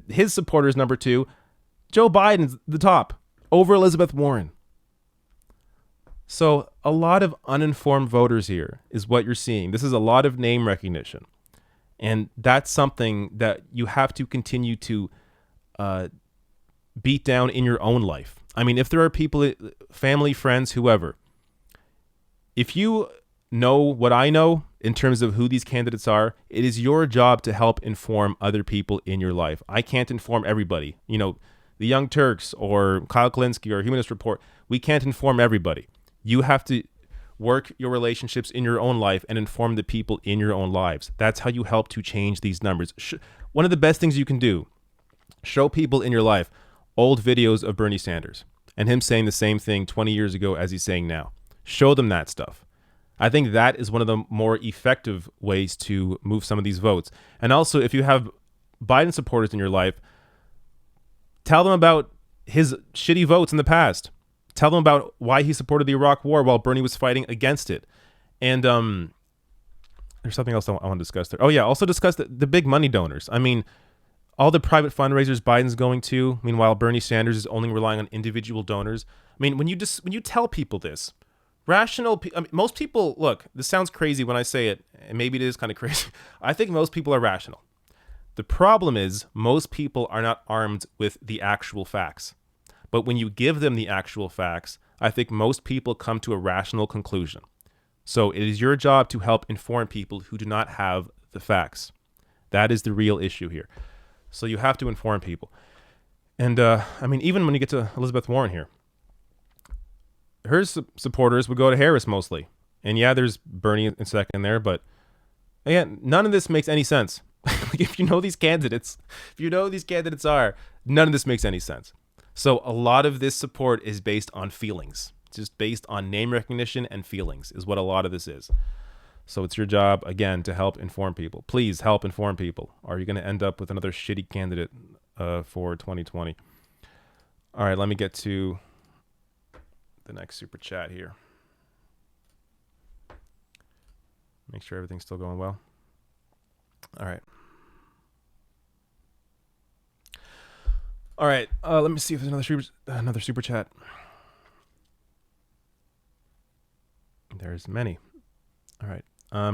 his supporters number 2, Joe Biden's the top over Elizabeth Warren. So a lot of uninformed voters here is what you're seeing. This is a lot of name recognition. And that's something that you have to continue to beat down in your own life. I mean, if there are people, family, friends, whoever, if you know what I know in terms of who these candidates are, it is your job to help inform other people in your life. I can't inform everybody. The Young Turks or Kyle Kalinske or Humanist Report, we can't inform everybody. You have to work your relationships in your own life and inform the people in your own lives. That's how you help to change these numbers. One of the best things you can do, show people in your life old videos of Bernie Sanders and him saying the same thing 20 years ago as he's saying now. Show them that stuff. I think that is one of the more effective ways to move some of these votes. And also, if you have Biden supporters in your life, tell them about his shitty votes in the past. Tell them about why he supported the Iraq War while Bernie was fighting against it. And there's something else I want to discuss there. Oh yeah, also discuss the big money donors. I mean, all the private fundraisers Biden's going to. Meanwhile, Bernie Sanders is only relying on individual donors. I mean, when you tell people this, most people, look, this sounds crazy when I say it, and maybe it is kind of crazy. I think most people are rational. The problem is most people are not armed with the actual facts. But when you give them the actual facts, I think most people come to a rational conclusion. So it is your job to help inform people who do not have the facts. That is the real issue here. So you have to inform people. And I mean, even when you get to Elizabeth Warren here, her supporters would go to Harris mostly. And yeah, there's Bernie in second there, but again, none of this makes any sense. Like if you know these candidates are, none of this makes any sense. So a lot of this support is based on feelings, just based on name recognition and feelings is what a lot of this is. So it's your job, again, to help inform people. Please help inform people. Or you're going to end up with another shitty candidate for 2020. All right, let me get to the next super chat here. Make sure everything's still going well. All right. All right, let me see if there's another super chat. There's many. All right.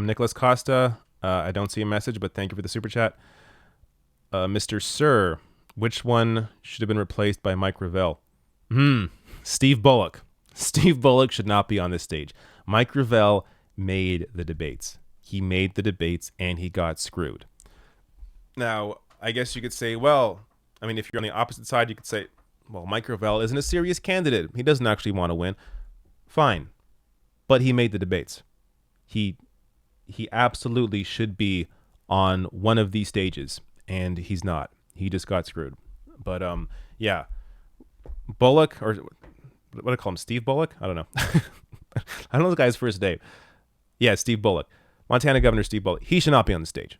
Nicholas Costa, I don't see a message, but thank you for the super chat. Mr. Sir, which one should have been replaced by Mike Revelle? Steve Bullock. Steve Bullock should not be on this stage. Mike Revelle made the debates. He made the debates and he got screwed. Now, I guess you could say, well, I mean, if you're on the opposite side, you could say, well, Mike Revelle isn't a serious candidate. He doesn't actually want to win. Fine. But he made the debates. He absolutely should be on one of these stages, and he's not. He just got screwed. But yeah, Bullock, or what do I call him? Steve Bullock? I don't know. I don't know the guy's first name. Yeah, Steve Bullock. Montana Governor Steve Bullock. He should not be on the stage.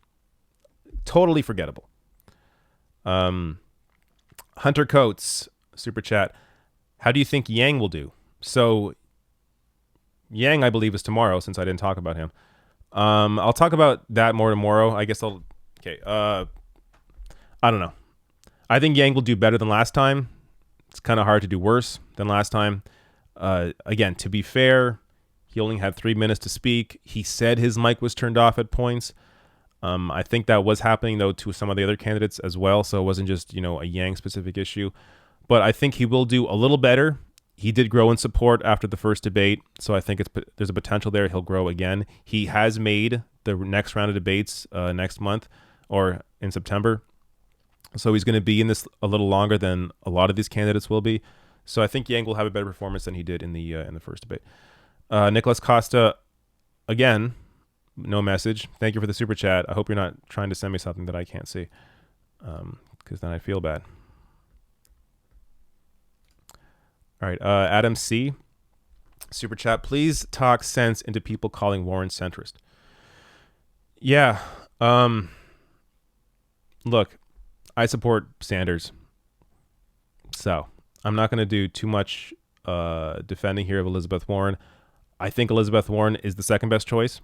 Totally forgettable. Hunter Coates, super chat. How do you think Yang will do? So Yang, I believe, is tomorrow, since I didn't talk about him. I'll talk about that more tomorrow. I guess okay. I don't know. I think Yang will do better than last time. It's kind of hard to do worse than last time. Again, to be fair, he only had 3 minutes to speak. He said his mic was turned off at points. I think that was happening, though, to some of the other candidates as well. So it wasn't just, a Yang specific issue. But I think he will do a little better. He did grow in support after the first debate. So I think there's a potential there. He'll grow again. He has made the next round of debates next month or in September. So he's going to be in this a little longer than a lot of these candidates will be. So I think Yang will have a better performance than he did in the first debate. Nicholas Costa, again, no message. Thank you for the super chat. I hope you're not trying to send me something that I can't see, because then I feel bad. All right, Adam C, super chat. Please talk sense into people calling Warren centrist. Yeah. Look, I support Sanders, so I'm not going to do too much defending here of Elizabeth Warren. I think Elizabeth Warren is the second best choice.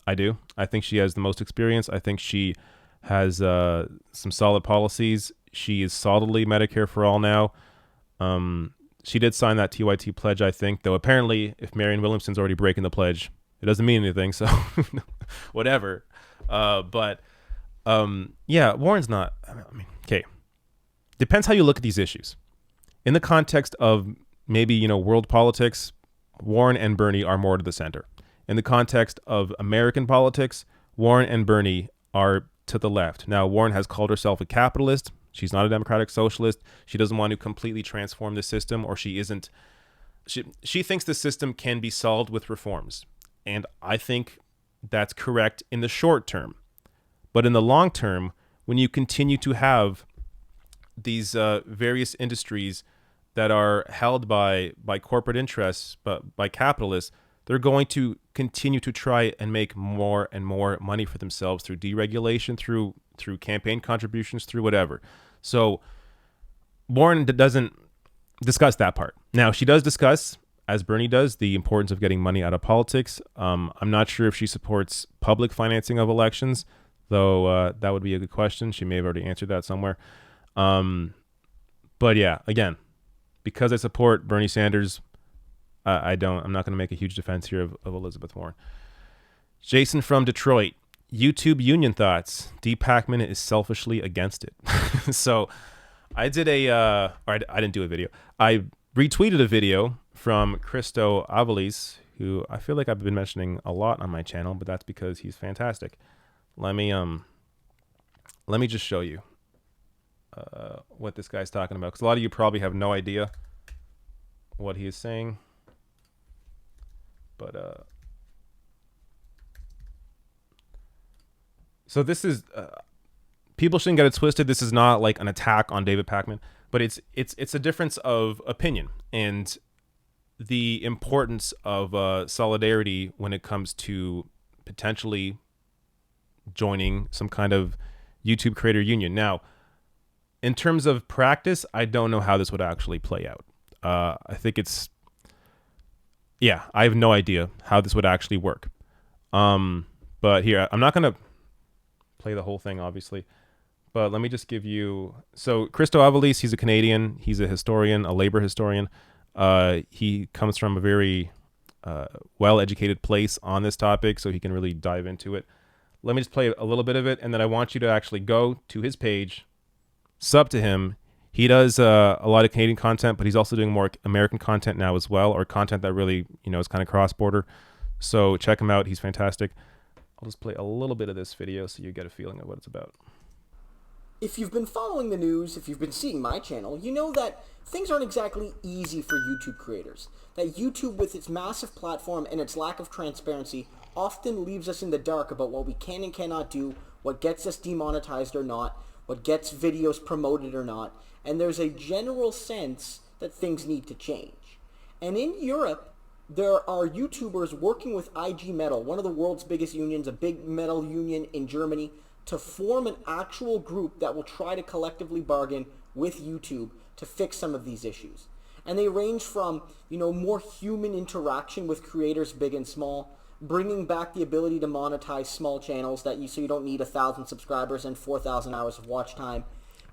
I do. I think she has the most experience. I think she has some solid policies. She is solidly Medicare for all now. She did sign that TYT pledge, I think, though apparently if Marianne Williamson's already breaking the pledge, it doesn't mean anything, so whatever. But yeah, Warren's not, I mean, okay. Depends how you look at these issues. In the context of maybe, world politics, Warren and Bernie are more to the center. In the context of American politics, Warren and Bernie are to the left. Now, Warren has called herself a capitalist. She's not a democratic socialist. She doesn't want to completely transform the system, or she isn't. She thinks the system can be solved with reforms. And I think that's correct in the short term. But in the long term, when you continue to have these various industries that are held by corporate interests, but by capitalists, they're going to continue to try and make more and more money for themselves through deregulation, through campaign contributions, through whatever. So Warren doesn't discuss that part. Now, she does discuss as Bernie does, the importance of getting money out of politics. I'm not sure if she supports public financing of elections, though that would be a good question. She may have already answered that somewhere. But yeah, again, because I support Bernie Sanders, I'm not going to make a huge defense here of Elizabeth Warren. Jason from Detroit. YouTube union thoughts. D. Pacman is selfishly against it. So I did I didn't do a video. I retweeted a video from Christo Avalis, who I feel like I've been mentioning a lot on my channel, but that's because he's fantastic. Let me just show you what this guy's talking about, because a lot of you probably have no idea what he is saying. But so this is people shouldn't get it twisted. This is not like an attack on David Pacman, but it's a difference of opinion and the importance of solidarity when it comes to potentially joining some kind of YouTube creator union. Now, in terms of practice, I don't know how this would actually play out. I think I have no idea how this would actually work. But here, I'm not going to play the whole thing, obviously, but let me just give you. So Christo Avalis, he's a Canadian. He's a historian, a labor historian. He comes from a very well-educated place on this topic, so he can really dive into it. Let me just play a little bit of it, and then I want you to actually go to his page, sub to him. He does a lot of Canadian content, but he's also doing more American content now as well, or content that really, is kind of cross-border. So check him out. He's fantastic. I'll just play a little bit of this video so you get a feeling of what it's about. If you've been following the news, if you've been seeing my channel, you know that things aren't exactly easy for YouTube creators. That YouTube, with its massive platform and its lack of transparency, often leaves us in the dark about what we can and cannot do, what gets us demonetized or not, what gets videos promoted or not, and there's a general sense that things need to change. And in Europe, there are YouTubers working with IG Metal, one of the world's biggest unions, a big metal union in Germany, to form an actual group that will try to collectively bargain with YouTube to fix some of these issues. And they range from, more human interaction with creators big and small, bringing back the ability to monetize small channels so you don't need 1,000 subscribers and 4,000 hours of watch time,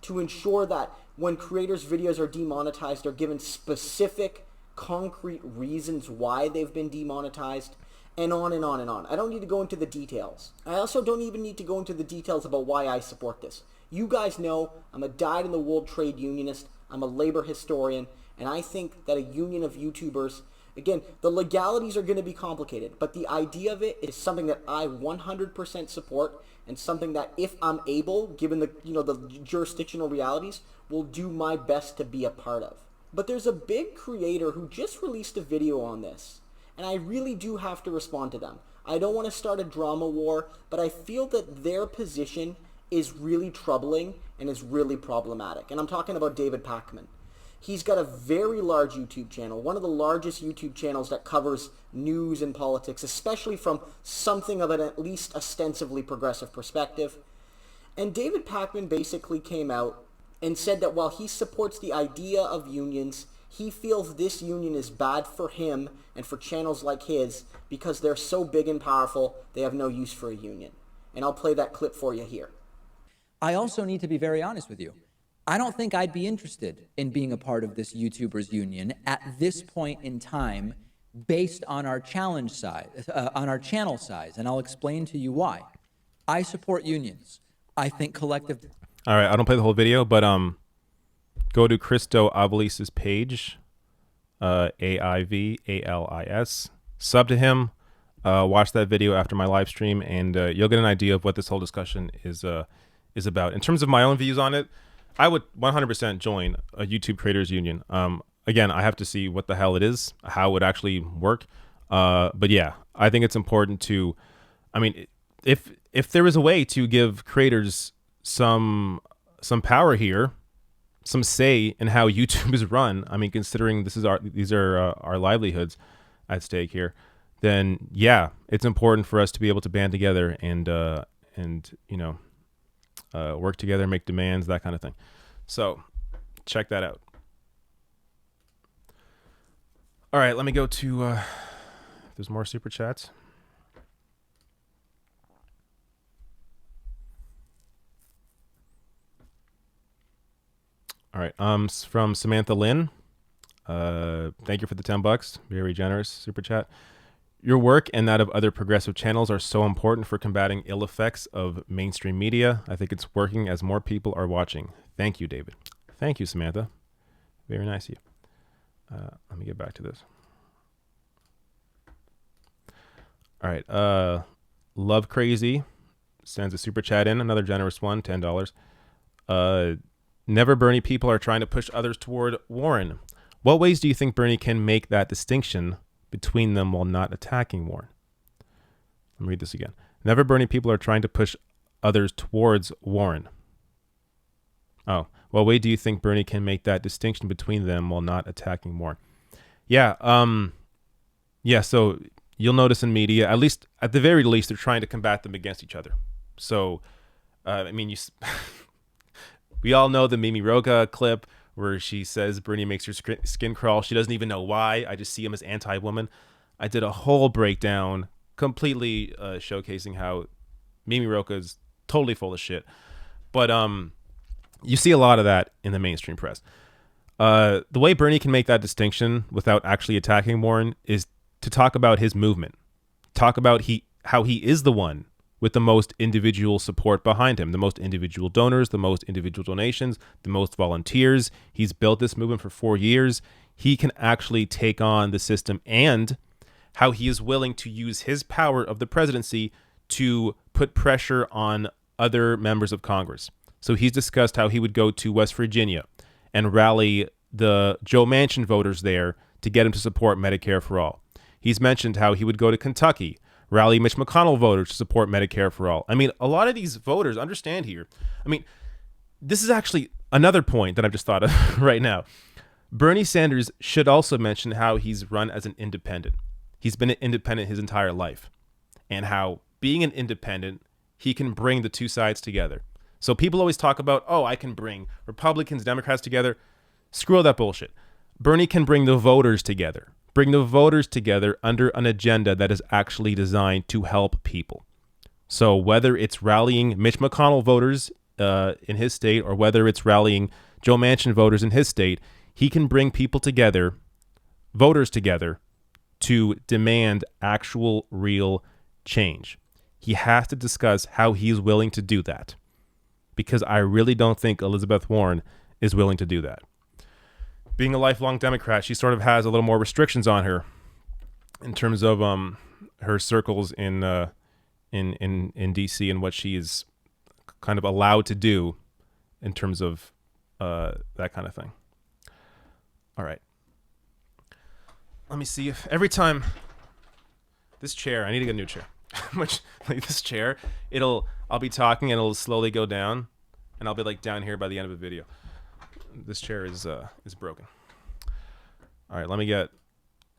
to ensure that when creators' videos are demonetized, they're given specific, concrete reasons why they've been demonetized, and on and on and on. I don't need to go into the details. I also don't even need to go into the details about why I support this. You guys know I'm a dyed-in-the-wool trade unionist, I'm a labor historian, and I think that a union of YouTubers, again, the legalities are going to be complicated, but the idea of it is something that I 100% support, and something that, if I'm able, given the the jurisdictional realities, will do my best to be a part of. But there's a big creator who just released a video on this, and I really do have to respond to them. I don't want to start a drama war, but I feel that their position is really troubling and is really problematic. And I'm talking about David Pacman. He's got a very large YouTube channel, one of the largest YouTube channels that covers news and politics, especially from something of an at least ostensibly progressive perspective. And David Pacman basically came out and said that while he supports the idea of unions, he feels this union is bad for him and for channels like his because they're so big and powerful, they have no use for a union. And I'll play that clip for you here. I also need to be very honest with you. I don't think I'd be interested in being a part of this YouTubers union at this point in time based on our challenge size, on our channel size, and I'll explain to you why. I support unions. I think collective... All right, I don't play the whole video, but go to Christo Avalis's page, AIVALIS, sub to him, watch that video after my live stream, and you'll get an idea of what this whole discussion is about. In terms of my own views on it, I would 100% join a YouTube creators union. Again, I have to see what the hell it is, how it would actually work. But yeah, I think it's important to, if there is a way to give creators some power here, some say in how YouTube is run, considering these are our livelihoods at stake here, then yeah, it's important for us to be able to band together and work together, make demands, that kind of thing. So check that out. All right, let me go to. If there's more super chats. All right. From Samantha Lynn. Thank you for the $10. Very generous super chat. Your work and that of other progressive channels are so important for combating ill effects of mainstream media. I think it's working as more people are watching. Thank you, David. Thank you, Samantha. Very nice of you. Let me get back to this. All right. Love Crazy sends a super chat in. Another generous one, $10. Never Bernie people are trying to push others toward Warren. What ways do you think Bernie can make that distinction between them while not attacking Warren? Let me read this again. Never Bernie people are trying to push others towards Warren. Oh, what way do you think Bernie can make that distinction between them while not attacking Warren? Yeah, so you'll notice in media, at the very least, they're trying to combat them against each other. So, we all know the Mimi Roca clip where she says Bernie makes her skin crawl. She doesn't even know why. I just see him as anti-woman. I did a whole breakdown completely showcasing how Mimi Roca is totally full of shit. But you see a lot of that in the mainstream press. The way Bernie can make that distinction without actually attacking Warren is to talk about his movement. Talk about how he is the one with the most individual support behind him, the most individual donors, the most individual donations, the most volunteers. He's built this movement for 4 years. He can actually take on the system, and how he is willing to use his power of the presidency to put pressure on other members of Congress. So he's discussed how he would go to West Virginia and rally the Joe Manchin voters there to get him to support Medicare for all. He's mentioned how he would go to Kentucky, rally Mitch McConnell voters to support Medicare for all. I mean, a lot of these voters understand here. I mean, this is actually another point that I've just thought of right now. Bernie Sanders should also mention how he's run as an independent. He's been an independent his entire life, and how being an independent, he can bring the two sides together. So people always talk about, oh, I can bring Republicans, Democrats together. Screw all that bullshit. Bernie can bring the voters together. Bring the voters together under an agenda that is actually designed to help people. So whether it's rallying Mitch McConnell voters in his state, or whether it's rallying Joe Manchin voters in his state, he can bring people together, voters together, to demand actual real change. He has to discuss how he's willing to do that, because I really don't think Elizabeth Warren is willing to do that. Being a lifelong Democrat, she sort of has a little more restrictions on her in terms of her circles in DC and what she is kind of allowed to do in terms of that kind of thing. All right. Let me see if every time this chair, I need to get a new chair. Which, like, this chair, I'll be talking and it'll slowly go down, and I'll be like down here by the end of the video. This chair is broken. All right, let me get,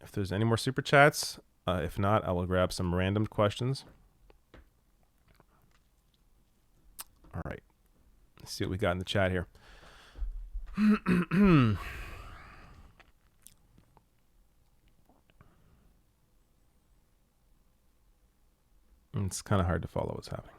if there's any more super chats. If not, I will grab some random questions. All right, let's see what we got in the chat here. It's kind of hard to follow what's happening.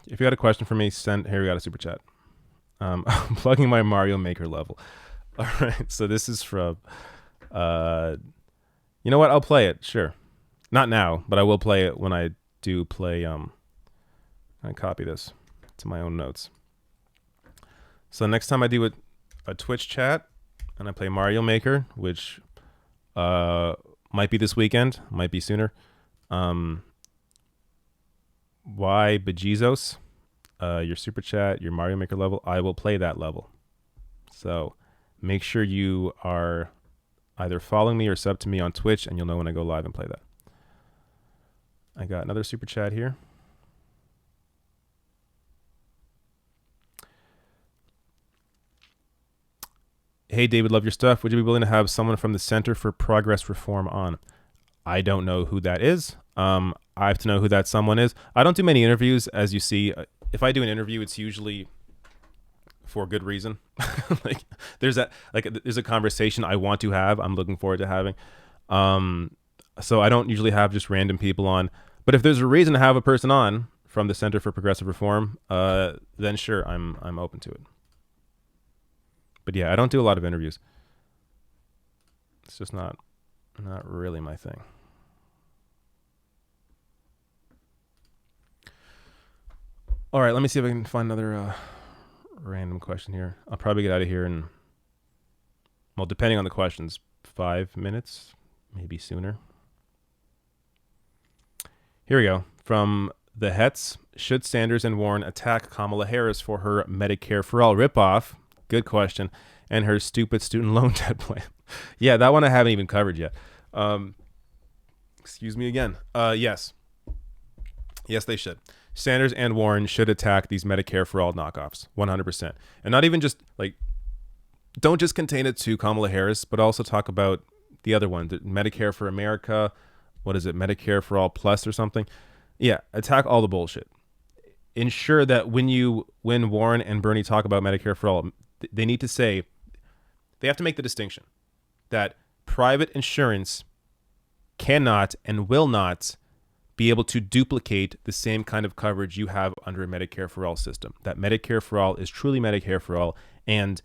If you got a question for me, here we got a super chat. I'm plugging my Mario Maker level. All right, so this is from, you know what? I'll play it, sure. Not now, but I will play it when I do play. I copy this to my own notes. So next time I do a Twitch chat and I play Mario Maker, which might be this weekend, might be sooner. Why Bejizos, your super chat, your Mario Maker level, I will play that level. So make sure you are either following me or sub to me on Twitch, and you'll know when I go live and play that. I got another super chat here. Hey, David, love your stuff. Would you be willing to have someone from the Center for Progress Reform on? I don't know who that is. I have to know who that someone is. I don't do many interviews, as you see. If I do an interview, it's usually for good reason. There's a conversation I want to have. I'm looking forward to having. So I don't usually have just random people on. But if there's a reason to have a person on from the Center for Progressive Reform, then sure, I'm open to it. But yeah, I don't do a lot of interviews. It's just not really my thing. All right, let me see if I can find another random question here. I'll probably get out of here in, well, depending on the questions, 5 minutes, maybe sooner. Here we go. From the Hetz, should Sanders and Warren attack Kamala Harris for her Medicare for All ripoff? Good question. And her stupid student loan debt plan. Yeah, that one I haven't even covered yet. Excuse me again. Yes. Yes, they should. Sanders and Warren should attack these Medicare for All knockoffs, 100%. And not even just, like, don't just contain it to Kamala Harris, but also talk about the other one, the Medicare for America. What is it? Medicare for All Plus or something? Yeah, attack all the bullshit. Ensure that when Warren and Bernie talk about Medicare for All, they need to say, they have to make the distinction that private insurance cannot and will not be able to duplicate the same kind of coverage you have under a Medicare for All system. That Medicare for All is truly Medicare for All, and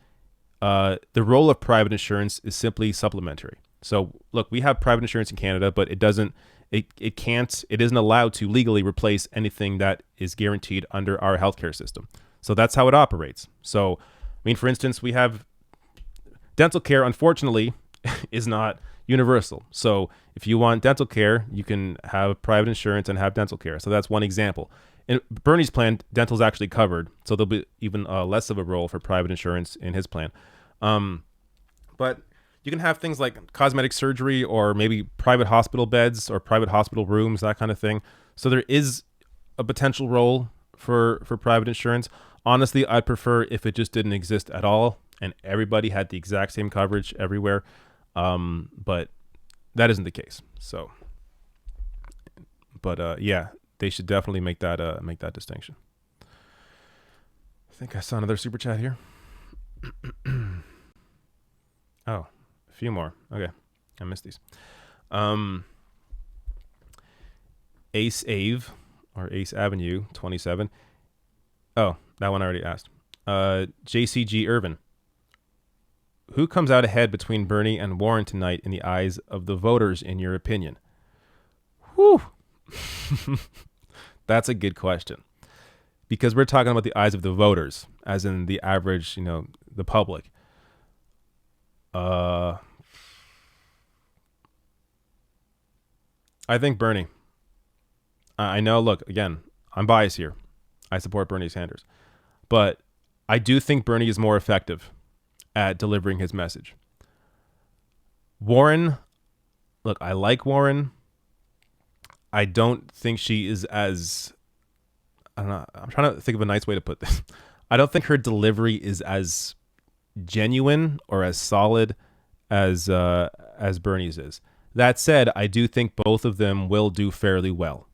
the role of private insurance is simply supplementary. So look, we have private insurance in Canada, but it isn't allowed to legally replace anything that is guaranteed under our healthcare system. So that's how it operates. So, I mean, for instance, we have dental care, unfortunately, is not universal. So if you want dental care, you can have private insurance and have dental care. So that's one example. In Bernie's plan, dental is actually covered. So there'll be even less of a role for private insurance in his plan. But you can have things like cosmetic surgery or maybe private hospital beds or private hospital rooms, that kind of thing. So there is a potential role for private insurance. Honestly, I'd prefer if it just didn't exist at all and everybody had the exact same coverage everywhere. But that isn't the case. So, but yeah, they should definitely make that distinction. I think I saw another super chat here. Oh, a few more. Okay, I missed these. Ace Ave or Ace Avenue 27. Oh, that one I already asked. JCG Irvin. Who comes out ahead between Bernie and Warren tonight in the eyes of the voters, in your opinion? Whew. That's a good question. Because we're talking about the eyes of the voters, as in the average, the public. I think Bernie. I know, look, again, I'm biased here. I support Bernie Sanders. But I do think Bernie is more effective at delivering his message. Warren, look, I like Warren. I don't think she is as, I don't know, I'm trying to think of a nice way to put this. I don't think her delivery is as genuine or as solid as Bernie's is. That said, I do think both of them will do fairly well.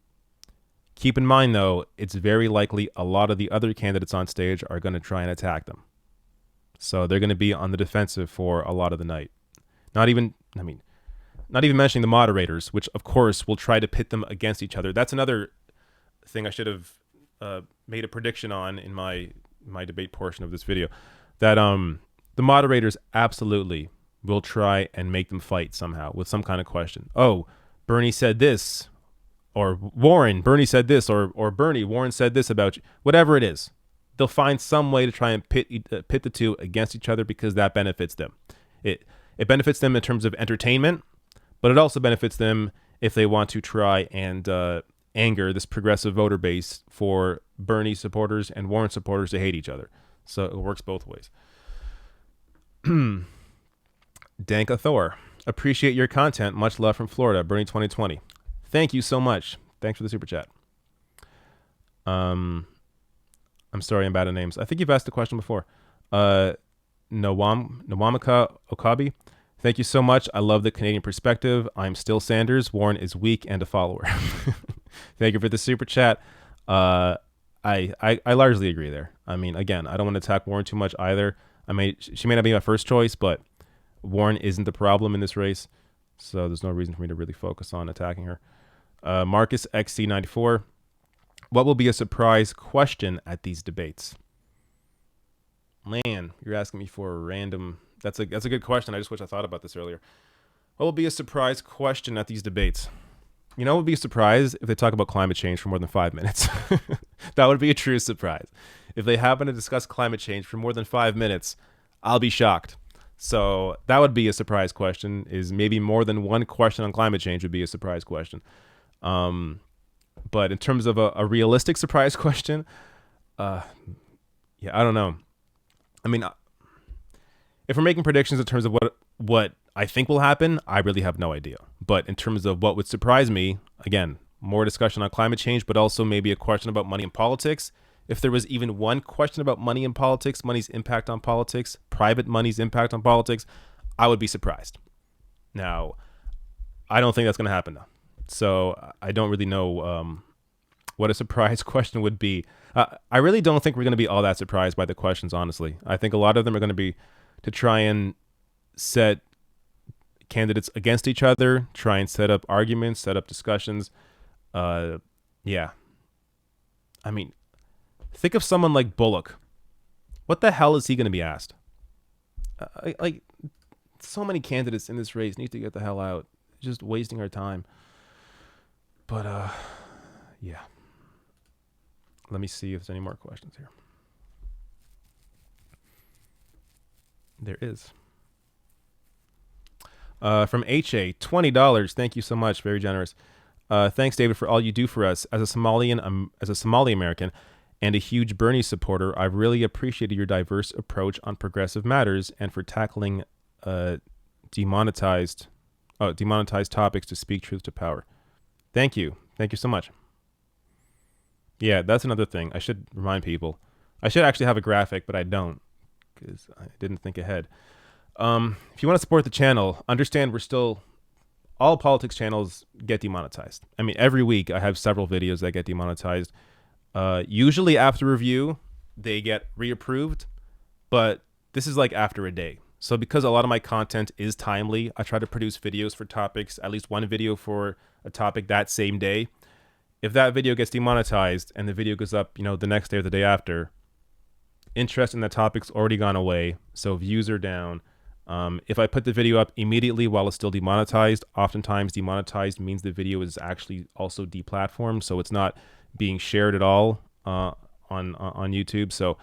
Keep in mind, though, it's very likely a lot of the other candidates on stage are going to try and attack them. So they're going to be on the defensive for a lot of the night. Not even mentioning the moderators, which of course will try to pit them against each other. That's another thing I should have made a prediction on in my debate portion of this video. That the moderators absolutely will try and make them fight somehow with some kind of question. Oh, Bernie said this, or Warren, Bernie said this, or Bernie, Warren said this about you. Whatever it is. They'll find some way to try and pit the two against each other because that benefits them. It benefits them in terms of entertainment, but it also benefits them if they want to try and anger this progressive voter base for Bernie supporters and Warren supporters to hate each other. So it works both ways. Danka Thor, appreciate your content. Much love from Florida, Bernie 2020. Thank you so much. Thanks for the super chat. I'm sorry, I'm bad at names. I think you've asked the question before. Nawamika Okabe. Thank you so much. I love the Canadian perspective. I'm still Sanders. Warren is weak and a follower. Thank you for the super chat. I largely agree there. I mean, again, I don't want to attack Warren too much either. She may not be my first choice, but Warren isn't the problem in this race, so there's no reason for me to really focus on attacking her. Marcus XC94. What will be a surprise question at these debates? Man, you're asking me for a random... That's a good question. I just wish I thought about this earlier. What will be a surprise question at these debates? You know, it would be a surprise if they talk about climate change for more than 5 minutes. That would be a true surprise. If they happen to discuss climate change for more than 5 minutes, I'll be shocked. So that would be a surprise question. Is maybe more than one question on climate change would be a surprise question. But in terms of a realistic surprise question, yeah, I don't know. I mean, if we're making predictions in terms of what I think will happen, I really have no idea. But in terms of what would surprise me, again, more discussion on climate change, but also maybe a question about money and politics. If there was even one question about money and politics, money's impact on politics, private money's impact on politics, I would be surprised. Now, I don't think that's going to happen, though. So I don't really know what a surprise question would be. I really don't think we're going to be all that surprised by the questions, honestly. I think a lot of them are going to be to try and set candidates against each other, try and set up arguments, set up discussions. Yeah. I mean, think of someone like Bullock. What the hell is he going to be asked? Like, so many candidates in this race need to get the hell out. Just wasting our time. But, yeah. Let me see if there's any more questions here. There is. From HA, $20. Thank you so much. Very generous. Thanks, David, for all you do for us. As a Somali American and a huge Bernie supporter, I've really appreciated your diverse approach on progressive matters and for tackling demonetized topics to speak truth to power. Thank you. Thank you so much. Yeah, that's another thing. I should remind people. I should actually have a graphic, but I don't because I didn't think ahead. If you want to support the channel, understand we're still... All politics channels get demonetized. I mean, every week I have several videos that get demonetized. Usually after review, they get reapproved, but this is like after a day. So because a lot of my content is timely, I try to produce videos for topics, at least one video for a topic that same day. If that video gets demonetized and the video goes up, the next day or the day after, interest in that topic's already gone away, so views are down. If I put the video up immediately while it's still demonetized, oftentimes demonetized means the video is actually also deplatformed, so it's not being shared at all on YouTube. So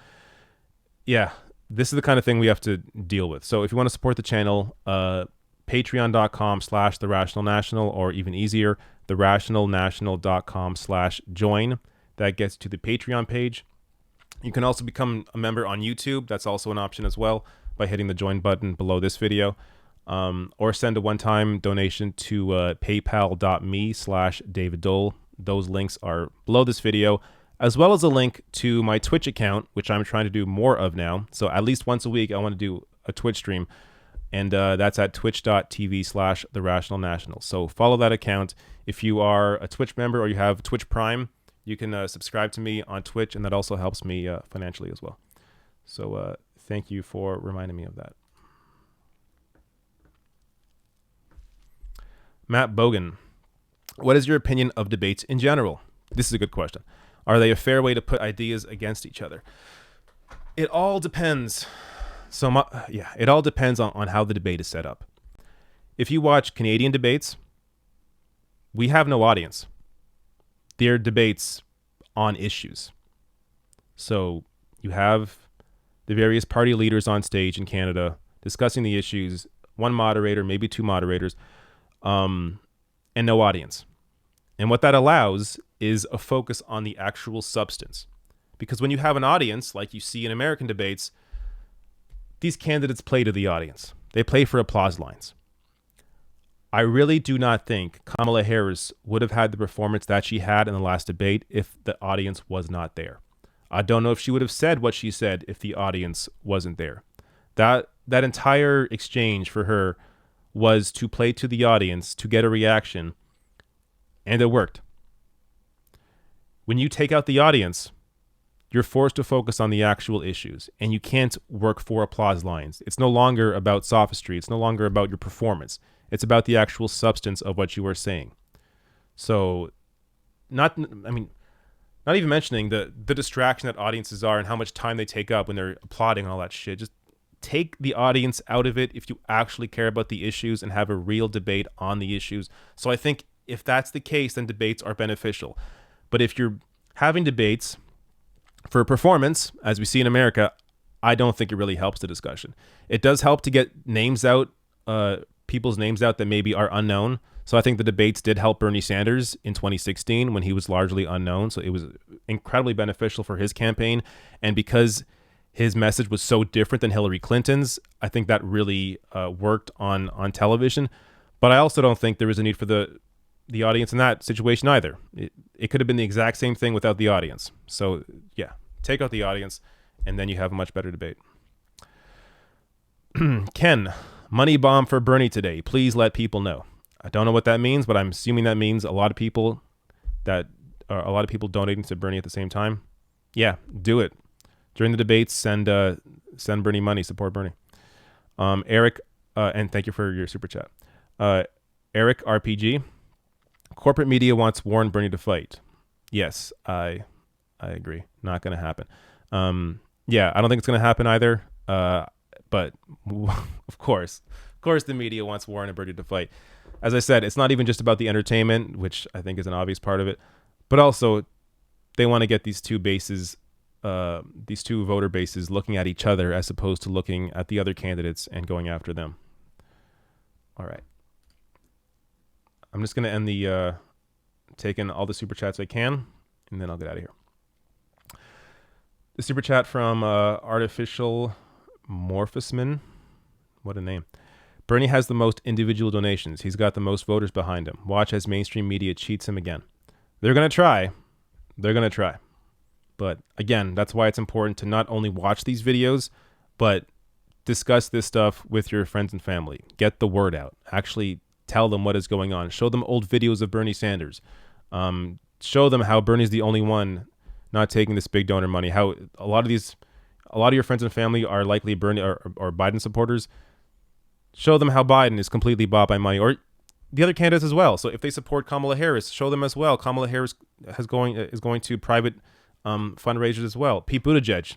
yeah, this is the kind of thing we have to deal with. So if you want to support the channel, patreon.com/therationalnational, or even easier, therationalnational.com/join. That gets to the Patreon page. You can also become a member on YouTube. That's also an option as well, by hitting the join button below this video, or send a one-time donation to paypal.me/David Dole. Those links are below this video, as well as a link to my Twitch account, which I'm trying to do more of now. So at least once a week, I want to do a Twitch stream, and that's at twitch.tv/therationalnational. So follow that account. If you are a Twitch member or you have Twitch Prime, you can subscribe to me on Twitch, and that also helps me financially as well. So thank you for reminding me of that. Matt Bogan, what is your opinion of debates in general? This is a good question. Are they a fair way to put ideas against each other? It all depends. It all depends on how the debate is set up. If you watch Canadian debates, we have no audience. They're debates on issues. So you have the various party leaders on stage in Canada discussing the issues, one moderator, maybe two moderators, and no audience. And what that allows is a focus on the actual substance. Because when you have an audience, like you see in American debates, these candidates play to the audience. They play for applause lines. I really do not think Kamala Harris would have had the performance that she had in the last debate if the audience was not there. I don't know if she would have said what she said if the audience wasn't there. That entire exchange for her was to play to the audience, to get a reaction, and it worked. When you take out the audience, you're forced to focus on the actual issues, and you can't work for applause lines. It's no longer about sophistry. It's no longer about your performance. It's about the actual substance of what you are saying. So, not even mentioning the distraction that audiences are and how much time they take up when they're applauding and all that shit. Just take the audience out of it if you actually care about the issues and have a real debate on the issues. So I think if that's the case, then debates are beneficial. But if you're having debates for performance, as we see in America, I don't think it really helps the discussion. It does help to get names out, people's names out that maybe are unknown. So I think the debates did help Bernie Sanders in 2016 when he was largely unknown. So it was incredibly beneficial for his campaign. And because his message was so different than Hillary Clinton's, I think that really worked on television. But I also don't think there was a need for the audience in that situation either. It could have been the exact same thing without the audience. So yeah, take out the audience and then you have a much better debate. Ken, money bomb for Bernie today. Please let people know. I don't know what that means, but I'm assuming that means a lot of people donating to Bernie at the same time. Yeah, do it. During the debates, send Bernie money, support Bernie. Eric, and thank you for your super chat. Eric RPG, corporate media wants Warren Bernie to fight. Yes, I agree. Not going to happen. Yeah, I don't think it's going to happen either. But of course the media wants Warren and Bernie to fight. As I said, it's not even just about the entertainment, which I think is an obvious part of it, but also they want to get these two voter bases looking at each other as opposed to looking at the other candidates and going after them. All right. I'm just going to end the taking all the super chats I can, and then I'll get out of here. The super chat from Artificial Morphosman. What a name. Bernie has the most individual donations. He's got the most voters behind him. Watch as mainstream media cheats him again. They're going to try. But again, that's why it's important to not only watch these videos, but discuss this stuff with your friends and family. Get the word out. Actually tell them what is going on. Show them old videos of Bernie Sanders. Show them how Bernie's the only one not taking this big donor money. How a lot of your friends and family are likely Bernie or Biden supporters. Show them how Biden is completely bought by money, or the other candidates as well. So if they support Kamala Harris, show them as well. Kamala Harris is going to private fundraisers as well. Pete Buttigieg,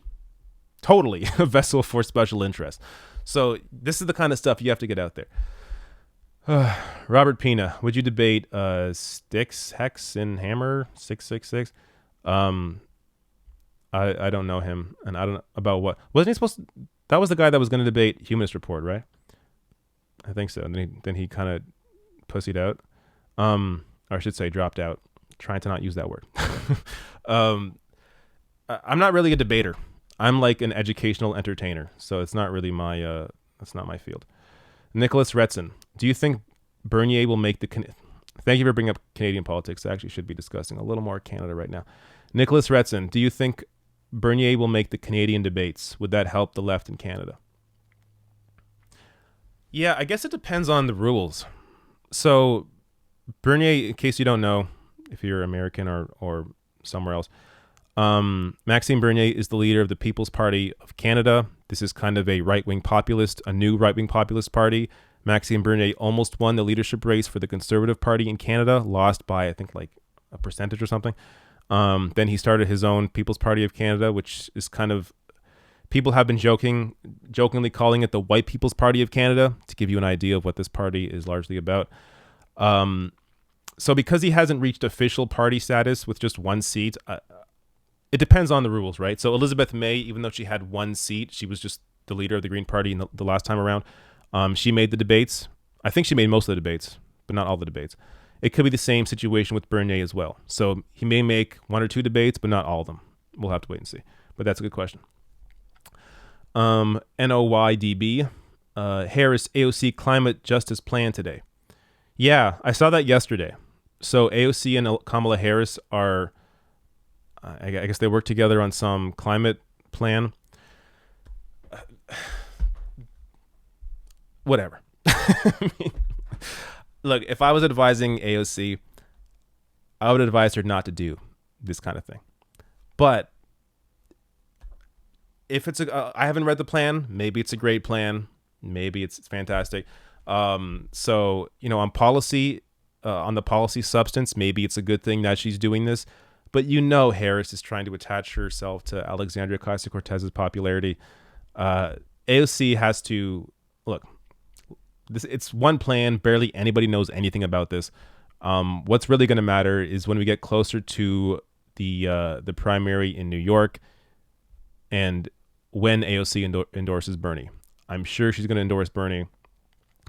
totally a vessel for special interest. So this is the kind of stuff you have to get out there. Robert Pina, would you debate Styx, Hex, and Hammer 666? I don't know him, and I don't know about what. Wasn't he supposed to? That was the guy that was going to debate Humanist Report, right? I think so. And then he kind of pussied out, or I should say dropped out. Trying to not use that word. I'm not really a debater. I'm like an educational entertainer, so it's not really my that's not my field. Nicholas Retson, do you think Bernier will make the? Thank you for bringing up Canadian politics. I actually should be discussing a little more Canada right now. Nicholas Retson, do you think Bernier will make the Canadian debates? Would that help the left in Canada? Yeah, I guess it depends on the rules. So Bernier, in case you don't know, if you're American or somewhere else, Maxime Bernier is the leader of the People's Party of Canada. This is kind of a right-wing populist, a new right-wing populist party. Maxime Bernier almost won the leadership race for the Conservative Party in Canada, lost by, I think, like a percentage or something. Then he started his own People's Party of Canada, which is kind of, people have been jokingly calling it the White People's Party of Canada, to give you an idea of what this party is largely about. So because he hasn't reached official party status with just one seat, it depends on the rules, right? So Elizabeth May, even though she had one seat, she was just the leader of the Green Party in the last time around. She made the debates. I think she made most of the debates, but not all the debates. It could be the same situation with Bernier as well. So he may make one or two debates, but not all of them. We'll have to wait and see. But that's a good question. NOYDB, Harris AOC climate justice plan today. Yeah, I saw that yesterday. So AOC and Kamala Harris are, I guess they work together on some climate plan. whatever. I mean, look, if I was advising AOC, I would advise her not to do this kind of thing. But if it's I haven't read the plan. Maybe it's a great plan. Maybe it's fantastic. So, on policy, on the policy substance, maybe it's a good thing that she's doing this. But Harris is trying to attach herself to Alexandria Ocasio-Cortez's popularity. AOC has to look. It's one plan. Barely anybody knows anything about this. What's really going to matter is when we get closer to the primary in New York, and when AOC endorses Bernie. I'm sure she's going to endorse Bernie.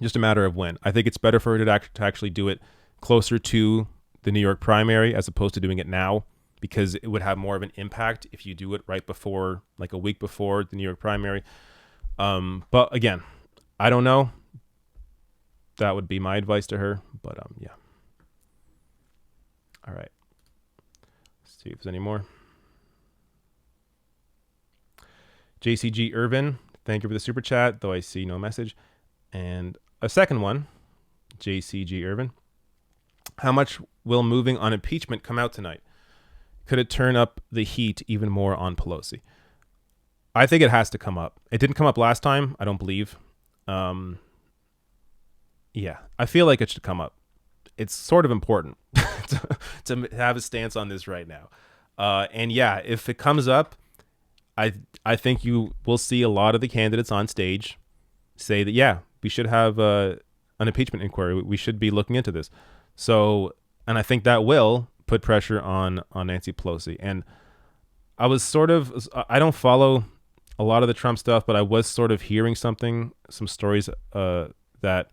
Just a matter of when. I think it's better for her to actually do it closer to the New York primary as opposed to doing it now, because it would have more of an impact if you do it right before, like a week before the New York primary. But again, I don't know. That would be my advice to her. But yeah. All right. Let's see if there's any more. JCG Irvin, thank you for the super chat, though I see no message. And a second one, JCG Irvin. How much will moving on impeachment come out tonight? Could it turn up the heat even more on Pelosi? I think it has to come up. It didn't come up last time, I don't believe. Yeah, I feel like it should come up. It's sort of important to have a stance on this right now. And yeah, if it comes up, I think you will see a lot of the candidates on stage say that, yeah, we should have an impeachment inquiry. We should be looking into this. So, and I think that will put pressure on Nancy Pelosi. And I don't follow a lot of the Trump stuff, but I was sort of hearing some stories that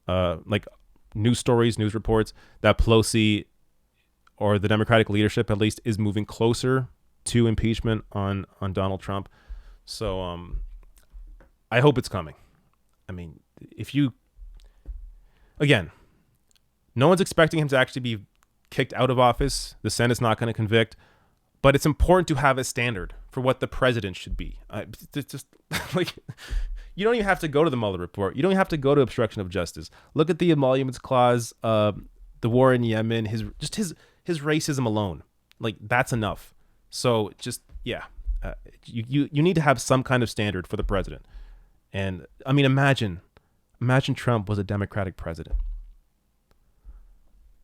like news stories, news reports that Pelosi, or the Democratic leadership at least, is moving closer to impeachment on Donald Trump. So I hope it's coming. I mean, again, no one's expecting him to actually be kicked out of office. The Senate's not going to convict, but it's important to have a standard for what the president should be. It's just like, you don't even have to go to the Mueller report. You don't even have to go to obstruction of justice. Look at the emoluments clause, the war in Yemen, his racism alone. Like, that's enough. So just, yeah, you need to have some kind of standard for the president. And I mean, imagine Trump was a Democratic president.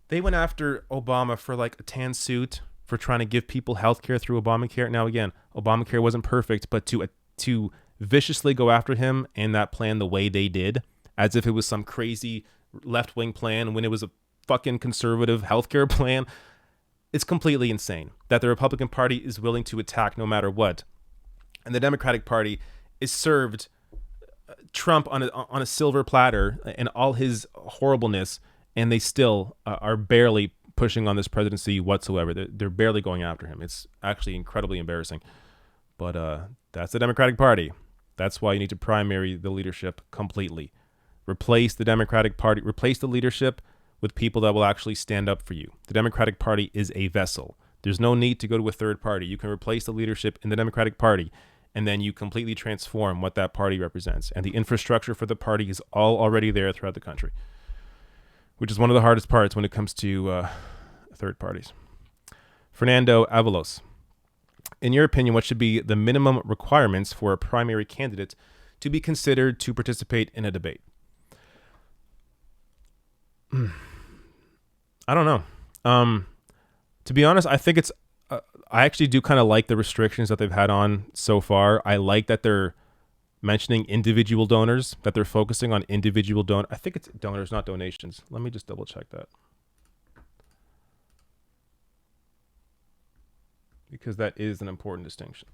They went after Obama for like a tan suit for trying to give people health care through Obamacare. Now, again, Obamacare wasn't perfect, but to viciously go after him and that plan the way they did, as if it was some crazy left-wing plan when it was a fucking conservative healthcare plan, it's completely insane that the Republican Party is willing to attack no matter what. And the Democratic Party is served Trump on a silver platter and all his horribleness, and they still are barely pushing on this presidency whatsoever. They're barely going after him. It's actually incredibly embarrassing. But that's the Democratic Party. That's why you need to primary the leadership completely. Replace the Democratic Party. Replace the leadership with people that will actually stand up for you. The Democratic Party is a vessel. There's no need to go to a third party. You can replace the leadership in the Democratic Party, and then you completely transform what that party represents. And the infrastructure for the party is all already there throughout the country, which is one of the hardest parts when it comes to third parties. Fernando Avalos. In your opinion, what should be the minimum requirements for a primary candidate to be considered to participate in a debate? I don't know. To be honest, I think I actually do kind of like the restrictions that they've had on so far. I like that they're mentioning individual donors, that they're focusing on individual donors. I think it's donors, not donations. Let me just double check that, because that is an important distinction.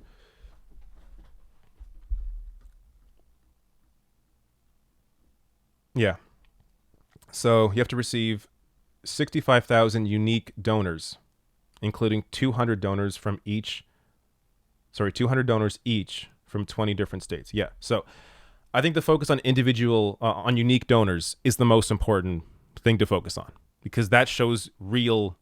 Yeah. So you have to receive 65,000 unique donors, including 200 donors each from 20 different states. Yeah. So I think the focus on on unique donors is the most important thing to focus on, because that shows real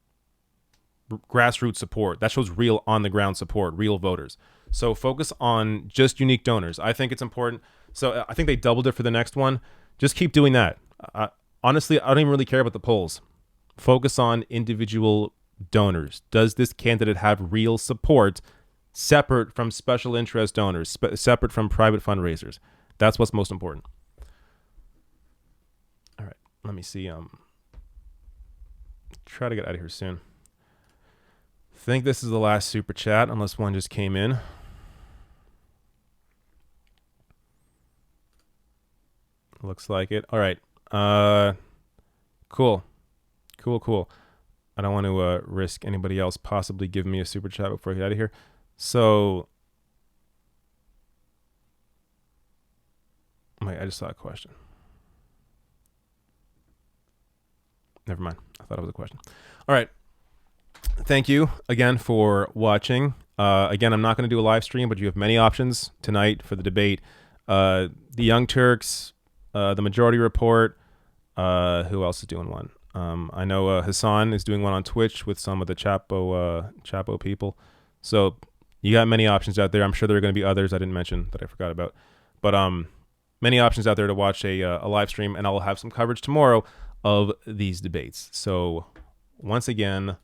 grassroots support. That shows real on the ground support, real voters. So focus on just unique donors. I think it's important. So I think they doubled it for the next one Just keep doing that. Honestly, I don't even really care about the polls. Focus on individual donors. Does this candidate have real support separate from special interest donors, separate from private fundraisers? That's what's most important. All right, let me see. Try to get out of here soon. I think this is the last super chat, unless one just came in. Looks like it. All right. Cool. I don't want to risk anybody else possibly giving me a super chat before I get out of here. So, wait, I just saw a question. Never mind. I thought it was a question. All right. Thank you again for watching. Again, I'm not going to do a live stream, but you have many options tonight for the debate. The Young Turks, the Majority Report. Who else is doing one? I know Hassan is doing one on Twitch with some of the Chapo people. So you got many options out there. I'm sure there are going to be others I didn't mention that I forgot about. But many options out there to watch a live stream, and I'll have some coverage tomorrow of these debates. So once again,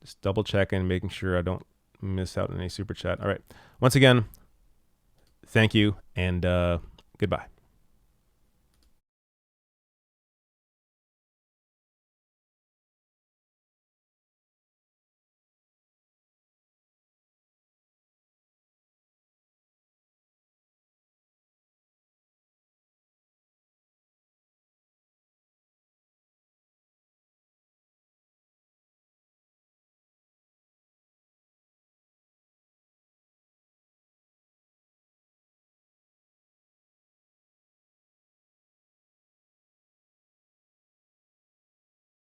just double checking, making sure I don't miss out on any super chat. All right. Once again, thank you, and goodbye.